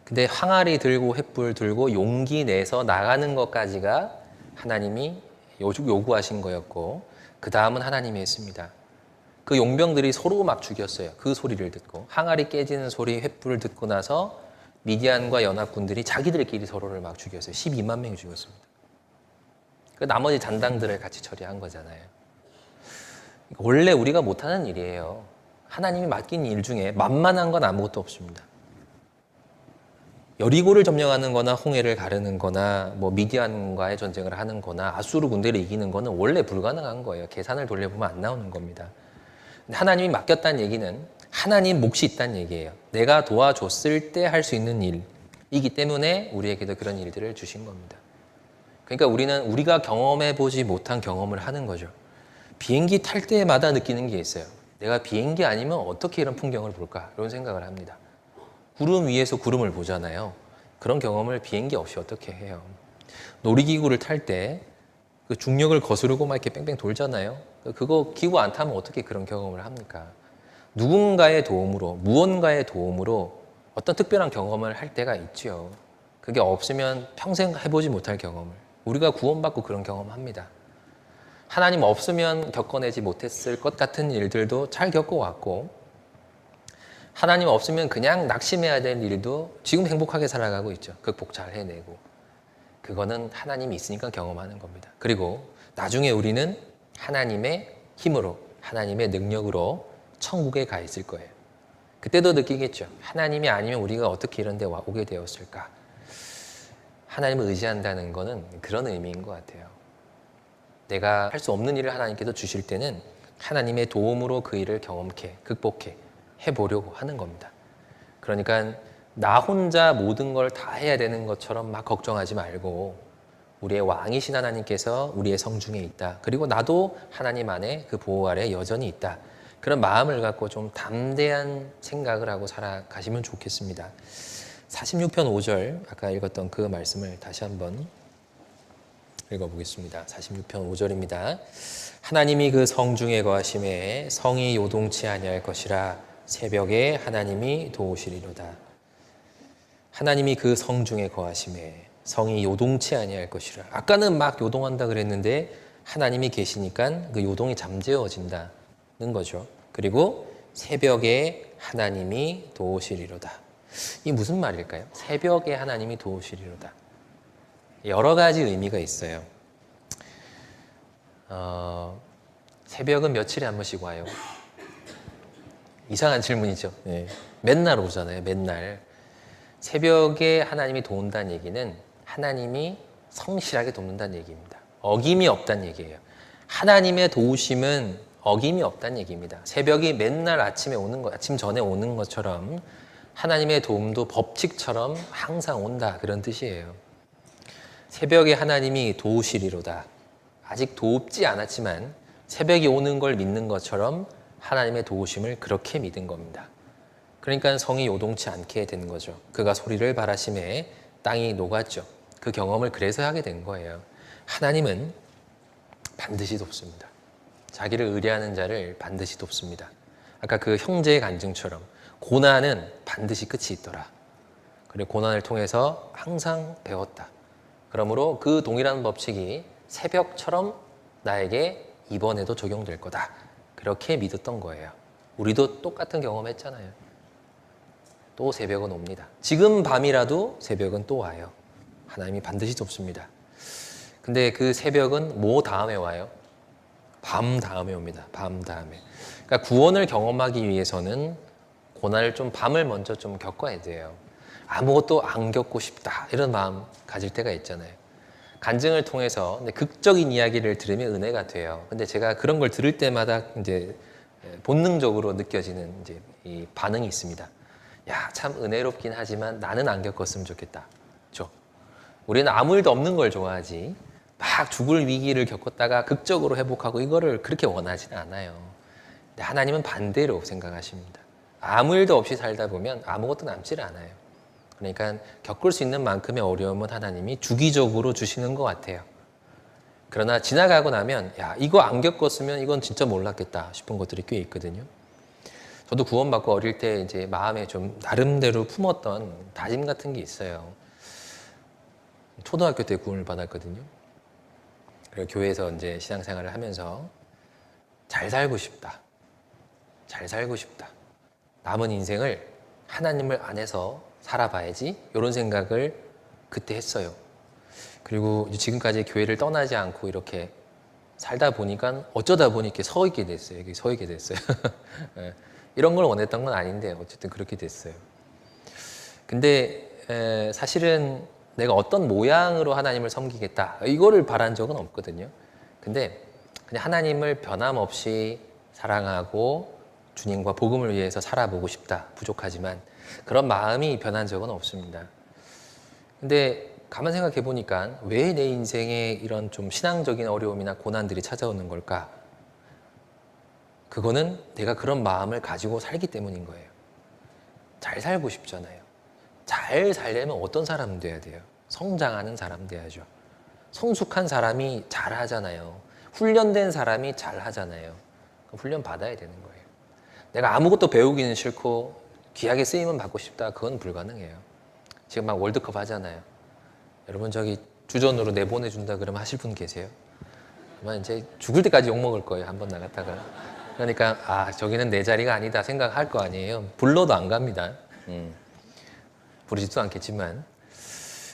근데 항아리 들고 횃불 들고 용기 내서 나가는 것까지가 하나님이 요구하신 거였고 그 다음은 하나님이 했습니다. 그 용병들이 서로 막 죽였어요. 그 소리를 듣고 항아리 깨지는 소리 횃불을 듣고 나서 미디안과 연합군들이 자기들끼리 서로를 막 죽였어요. 12만 명이 죽였습니다. 그 나머지 잔당들을 같이 처리한 거잖아요. 원래 우리가 못하는 일이에요. 하나님이 맡긴 일 중에 만만한 건 아무것도 없습니다. 여리고를 점령하는 거나 홍해를 가르는 거나 뭐 미디안과의 전쟁을 하는 거나 아수르 군대를 이기는 거는 원래 불가능한 거예요. 계산을 돌려보면 안 나오는 겁니다. 하나님이 맡겼다는 얘기는 하나님 몫이 있다는 얘기예요. 내가 도와줬을 때 할 수 있는 일이기 때문에 우리에게도 그런 일들을 주신 겁니다. 그러니까 우리가 경험해보지 못한 경험을 하는 거죠. 비행기 탈 때마다 느끼는 게 있어요. 내가 비행기 아니면 어떻게 이런 풍경을 볼까? 이런 생각을 합니다. 구름 위에서 구름을 보잖아요. 그런 경험을 비행기 없이 어떻게 해요? 놀이기구를 탈 때 그 중력을 거스르고 막 이렇게 뺑뺑 돌잖아요. 그거 기구 안 타면 어떻게 그런 경험을 합니까? 누군가의 도움으로, 무언가의 도움으로 어떤 특별한 경험을 할 때가 있죠. 그게 없으면 평생 해보지 못할 경험을. 우리가 구원받고 그런 경험합니다. 하나님 없으면 겪어내지 못했을 것 같은 일들도 잘 겪어왔고 하나님 없으면 그냥 낙심해야 될 일도 지금 행복하게 살아가고 있죠. 극복 잘 해내고. 그거는 하나님이 있으니까 경험하는 겁니다. 그리고 나중에 우리는 하나님의 힘으로, 하나님의 능력으로 천국에 가 있을 거예요. 그때도 느끼겠죠. 하나님이 아니면 우리가 어떻게 이런 데 오게 되었을까? 하나님을 의지한다는 거는 그런 의미인 것 같아요. 내가 할 수 없는 일을 하나님께서 주실 때는 하나님의 도움으로 그 일을 경험케, 극복해, 해보려고 하는 겁니다. 그러니까 나 혼자 모든 걸 다 해야 되는 것처럼 막 걱정하지 말고 우리의 왕이신 하나님께서 우리의 성중에 있다. 그리고 나도 하나님 안에 그 보호 아래 여전히 있다. 그런 마음을 갖고 좀 담대한 생각을 하고 살아가시면 좋겠습니다. 46편 5절 아까 읽었던 그 말씀을 다시 한번 읽어보겠습니다. 46편 5절입니다. 하나님이 그 성중에 거하심에 성이 요동치 아니할 것이라 새벽에 하나님이 도우시리로다. 하나님이 그 성중에 거하심에 성이 요동치 아니할 것이라. 아까는 막 요동한다 그랬는데 하나님이 계시니까 그 요동이 잠재워진다는 거죠. 그리고 새벽에 하나님이 도우시리로다. 이 무슨 말일까요? 새벽에 하나님이 도우시리로다. 여러 가지 의미가 있어요. 새벽은 며칠에 한 번씩 와요. 이상한 질문이죠. 네. 맨날 오잖아요. 맨날. 새벽에 하나님이 도운다는 얘기는 하나님이 성실하게 돕는다는 얘기입니다. 어김이 없다는 얘기예요. 하나님의 도우심은 어김이 없다는 얘기입니다. 새벽이 맨날 아침 전에 오는 것처럼 하나님의 도움도 법칙처럼 항상 온다. 그런 뜻이에요. 새벽에 하나님이 도우시리로다. 아직 돕지 않았지만 새벽이 오는 걸 믿는 것처럼 하나님의 도우심을 그렇게 믿은 겁니다. 그러니까 성이 요동치 않게 된 거죠. 그가 소리를 바라심에 땅이 녹았죠. 그 경험을 그래서 하게 된 거예요. 하나님은 반드시 돕습니다. 자기를 의뢰하는 자를 반드시 돕습니다. 아까 그 형제의 간증처럼 고난은 반드시 끝이 있더라. 그리고 고난을 통해서 항상 배웠다. 그러므로 그 동일한 법칙이 새벽처럼 나에게 이번에도 적용될 거다. 그렇게 믿었던 거예요. 우리도 똑같은 경험했잖아요. 또 새벽은 옵니다. 지금 밤이라도 새벽은 또 와요. 하나님이 반드시 돕습니다. 근데 그 새벽은 뭐 다음에 와요? 밤 다음에 옵니다. 밤 다음에. 그러니까 구원을 경험하기 위해서는 고난을 좀 밤을 먼저 좀 겪어야 돼요. 아무것도 안 겪고 싶다 이런 마음 가질 때가 있잖아요. 간증을 통해서 극적인 이야기를 들으면 은혜가 돼요. 근데 제가 그런 걸 들을 때마다 이제 본능적으로 느껴지는 이제 이 반응이 있습니다. 야, 참 은혜롭긴 하지만 나는 안 겪었으면 좋겠다. 그렇죠? 우리는 아무 일도 없는 걸 좋아하지. 막 죽을 위기를 겪었다가 극적으로 회복하고 이거를 그렇게 원하지는 않아요. 근데 하나님은 반대로 생각하십니다. 아무 일도 없이 살다 보면 아무것도 남질 않아요. 그러니까 겪을 수 있는 만큼의 어려움은 하나님이 주기적으로 주시는 것 같아요. 그러나 지나가고 나면 야, 이거 안 겪었으면 이건 진짜 몰랐겠다 싶은 것들이 꽤 있거든요. 저도 구원받고 어릴 때 이제 마음에 좀 나름대로 품었던 다짐 같은 게 있어요. 초등학교 때 구원을 받았거든요. 그리고 교회에서 이제 신앙생활을 하면서 잘 살고 싶다. 잘 살고 싶다. 남은 인생을 하나님을 안에서 살아봐야지. 이런 생각을 그때 했어요. 그리고 지금까지 교회를 떠나지 않고 이렇게 살다 보니까 어쩌다 보니 이렇게 서 있게 됐어요. 여기 서 있게 됐어요. 이런 걸 원했던 건 아닌데 어쨌든 그렇게 됐어요. 근데 사실은 내가 어떤 모양으로 하나님을 섬기겠다 이거를 바란 적은 없거든요. 근데 그냥 하나님을 변함없이 사랑하고 주님과 복음을 위해서 살아보고 싶다. 부족하지만 그런 마음이 변한 적은 없습니다. 근데 가만 생각해 보니까 왜 내 인생에 이런 좀 신앙적인 어려움이나 고난들이 찾아오는 걸까? 그거는 내가 그런 마음을 가지고 살기 때문인 거예요. 잘 살고 싶잖아요. 잘 살려면 어떤 사람 돼야 돼요? 성장하는 사람 돼야죠. 성숙한 사람이 잘 하잖아요. 훈련된 사람이 잘 하잖아요. 훈련 받아야 되는 거예요. 내가 아무것도 배우기는 싫고 귀하게 쓰임은 받고 싶다. 그건 불가능해요. 지금 막 월드컵 하잖아요. 여러분 저기 주전으로 내보내준다 그러면 하실 분 계세요? 아마 이제 죽을 때까지 욕먹을 거예요. 한번 나갔다가. 그러니까 아 저기는 내 자리가 아니다 생각할 거 아니에요. 불러도 안 갑니다. 부르지도 않겠지만.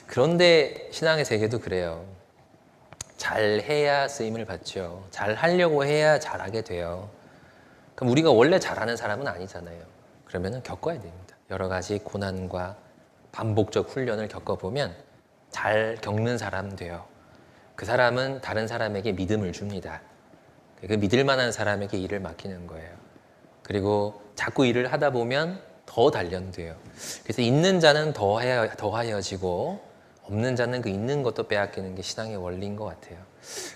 그런데 신앙의 세계도 그래요. 잘해야 쓰임을 받죠. 잘하려고 해야 잘하게 돼요. 그럼 우리가 원래 잘하는 사람은 아니잖아요. 그러면 겪어야 됩니다. 여러 가지 고난과 반복적 훈련을 겪어보면 잘 겪는 사람 돼요. 그 사람은 다른 사람에게 믿음을 줍니다. 그 믿을 만한 사람에게 일을 맡기는 거예요. 그리고 자꾸 일을 하다 보면 더 단련돼요. 그래서 있는 자는 더하여지고 없는 자는 그 있는 것도 빼앗기는 게 신앙의 원리인 것 같아요.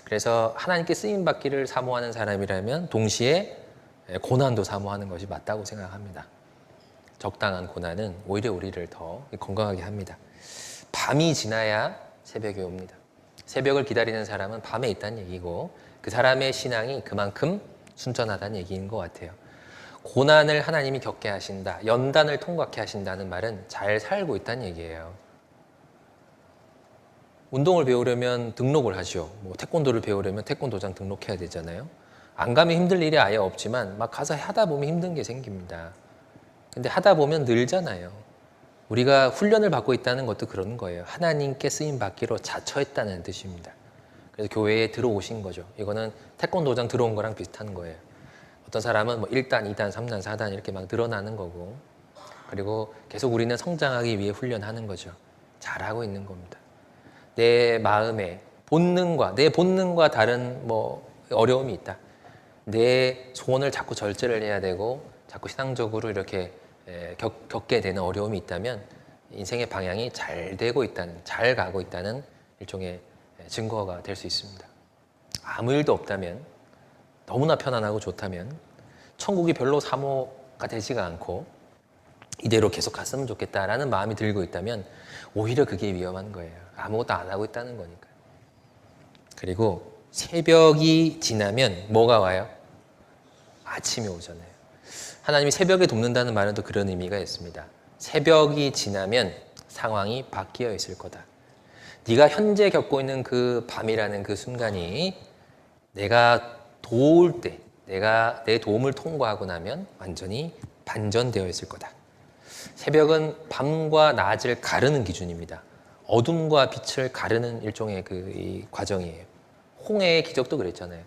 그래서 하나님께 쓰임받기를 사모하는 사람이라면 동시에 고난도 사모하는 것이 맞다고 생각합니다. 적당한 고난은 오히려 우리를 더 건강하게 합니다. 밤이 지나야 새벽이 옵니다. 새벽을 기다리는 사람은 밤에 있다는 얘기고 그 사람의 신앙이 그만큼 순전하다는 얘기인 것 같아요. 고난을 하나님이 겪게 하신다, 연단을 통과케 하신다는 말은 잘 살고 있다는 얘기예요. 운동을 배우려면 등록을 하죠. 뭐 태권도를 배우려면 태권도장 등록해야 되잖아요. 안 가면 힘들 일이 아예 없지만 막 가서 하다 보면 힘든 게 생깁니다. 근데 하다 보면 늘잖아요. 우리가 훈련을 받고 있다는 것도 그런 거예요. 하나님께 쓰임 받기로 자처했다는 뜻입니다. 그래서 교회에 들어오신 거죠. 이거는 태권도장 들어온 거랑 비슷한 거예요. 어떤 사람은 뭐 1단, 2단, 3단, 4단 이렇게 막 늘어나는 거고, 그리고 계속 우리는 성장하기 위해 훈련하는 거죠. 잘하고 있는 겁니다. 내 마음에 내 본능과 다른 뭐 어려움이 있다. 내 소원을 자꾸 절제를 해야 되고 자꾸 신앙적으로 이렇게 겪게 되는 어려움이 있다면 인생의 방향이 잘 되고 있다는, 잘 가고 있다는 일종의 증거가 될 수 있습니다. 아무 일도 없다면, 너무나 편안하고 좋다면 천국이 별로 사모가 되지가 않고 이대로 계속 갔으면 좋겠다라는 마음이 들고 있다면 오히려 그게 위험한 거예요. 아무것도 안 하고 있다는 거니까. 그리고 새벽이 지나면 뭐가 와요? 아침이 오잖아요. 하나님이 새벽에 돕는다는 말은 또 그런 의미가 있습니다. 새벽이 지나면 상황이 바뀌어 있을 거다. 네가 현재 겪고 있는 그 밤이라는 그 순간이 내가 도울 때, 내가 내 도움을 통과하고 나면 완전히 반전되어 있을 거다. 새벽은 밤과 낮을 가르는 기준입니다. 어둠과 빛을 가르는 일종의 이 과정이에요. 홍해의 기적도 그랬잖아요.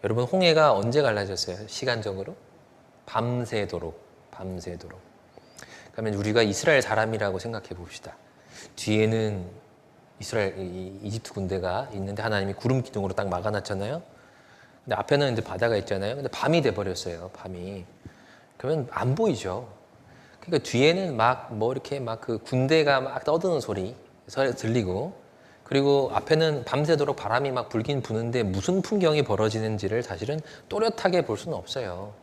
여러분, 홍해가 언제 갈라졌어요? 시간적으로? 밤새도록. 그러면 우리가 이스라엘 사람이라고 생각해 봅시다. 뒤에는 이집트 군대가 있는데 하나님이 구름 기둥으로 딱 막아놨잖아요. 근데 앞에는 이제 바다가 있잖아요. 근데 밤이 돼버렸어요. 밤이. 그러면 안 보이죠. 그러니까 뒤에는 이렇게 그 군대가 막 떠드는 소리 들리고, 그리고 앞에는 밤새도록 바람이 막 불긴 부는데 무슨 풍경이 벌어지는지를 사실은 또렷하게 볼 수는 없어요.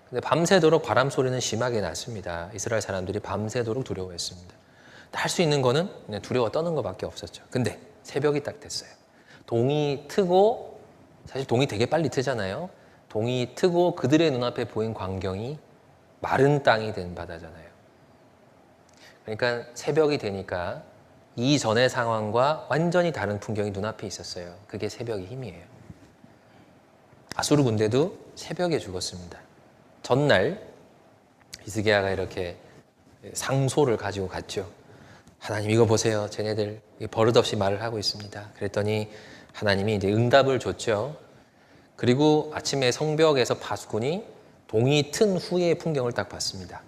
근데 밤새도록 바람 소리는 심하게 났습니다. 이스라엘 사람들이 밤새도록 두려워했습니다. 할 수 있는 거는 그냥 두려워 떠는 것밖에 없었죠. 근데 새벽이 딱 됐어요. 동이 트고, 사실 동이 되게 빨리 트잖아요. 동이 트고 그들의 눈앞에 보인 광경이 마른 땅이 된 바다잖아요. 그러니까 새벽이 되니까 이전의 상황과 완전히 다른 풍경이 눈앞에 있었어요. 그게 새벽의 힘이에요. 아수르 군대도 새벽에 죽었습니다. 전날 히스기야가 이렇게 상소를 가지고 갔죠. 하나님 이거 보세요. 쟤네들 버릇없이 말을 하고 있습니다. 그랬더니 하나님이 이제 응답을 줬죠. 그리고 아침에 성벽에서 파수꾼이 동이 튼 후의 풍경을 딱 봤습니다.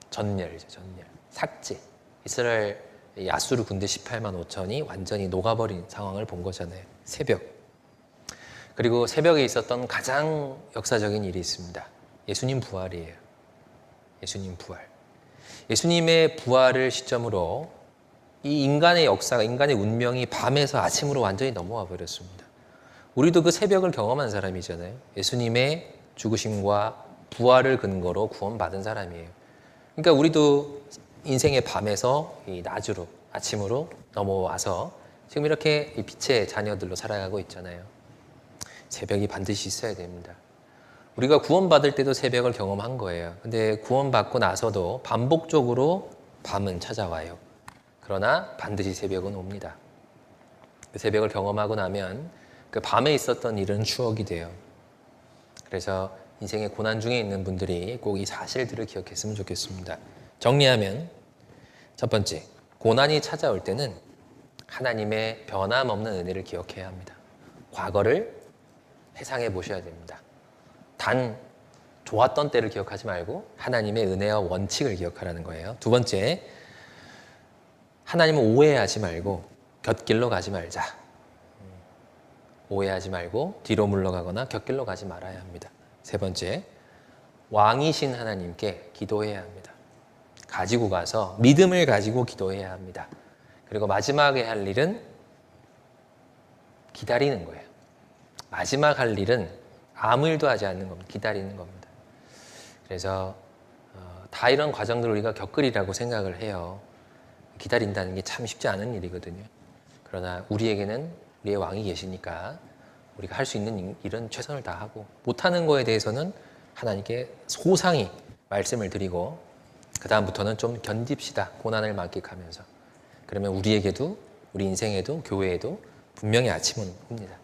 전멸이죠, 전멸. 삭제. 이스라엘 아수르 군대 18만 5천이 완전히 녹아버린 상황을 본 거잖아요. 새벽. 그리고 새벽에 있었던 가장 역사적인 일이 있습니다. 예수님 부활이에요. 예수님 부활. 예수님의 부활을 시점으로 이 인간의 역사가, 인간의 운명이 밤에서 아침으로 완전히 넘어와 버렸습니다. 우리도 그 새벽을 경험한 사람이잖아요. 예수님의 죽으심과 부활을 근거로 구원받은 사람이에요. 그러니까 우리도 인생의 밤에서 이 낮으로, 아침으로 넘어와서 지금 이렇게 빛의 자녀들로 살아가고 있잖아요. 새벽이 반드시 있어야 됩니다. 우리가 구원받을 때도 새벽을 경험한 거예요. 근데 구원받고 나서도 반복적으로 밤은 찾아와요. 그러나 반드시 새벽은 옵니다. 그 새벽을 경험하고 나면 그 밤에 있었던 일은 추억이 돼요. 그래서 인생의 고난 중에 있는 분들이 꼭 이 사실들을 기억했으면 좋겠습니다. 정리하면 첫 번째, 고난이 찾아올 때는 하나님의 변함없는 은혜를 기억해야 합니다. 과거를 회상해 보셔야 됩니다. 단 좋았던 때를 기억하지 말고 하나님의 은혜와 원칙을 기억하라는 거예요. 두 번째, 하나님을 오해하지 말고 곁길로 가지 말자. 오해하지 말고 뒤로 물러가거나 곁길로 가지 말아야 합니다. 세 번째, 왕이신 하나님께 기도해야 합니다. 가지고 가서 믿음을 가지고 기도해야 합니다. 그리고 마지막에 할 일은 기다리는 거예요. 마지막 할 일은 아무 일도 하지 않는 겁니다. 기다리는 겁니다. 그래서 다 이런 과정들을 우리가 겪으리라고 생각을 해요. 기다린다는 게 참 쉽지 않은 일이거든요. 그러나 우리에게는 우리의 왕이 계시니까 우리가 할 수 있는 일은 최선을 다하고, 못하는 거에 대해서는 하나님께 소상히 말씀을 드리고 그 다음부터는 좀 견딥시다. 고난을 만끽하면서. 그러면 우리에게도, 우리 인생에도, 교회에도 분명히 아침은 옵니다.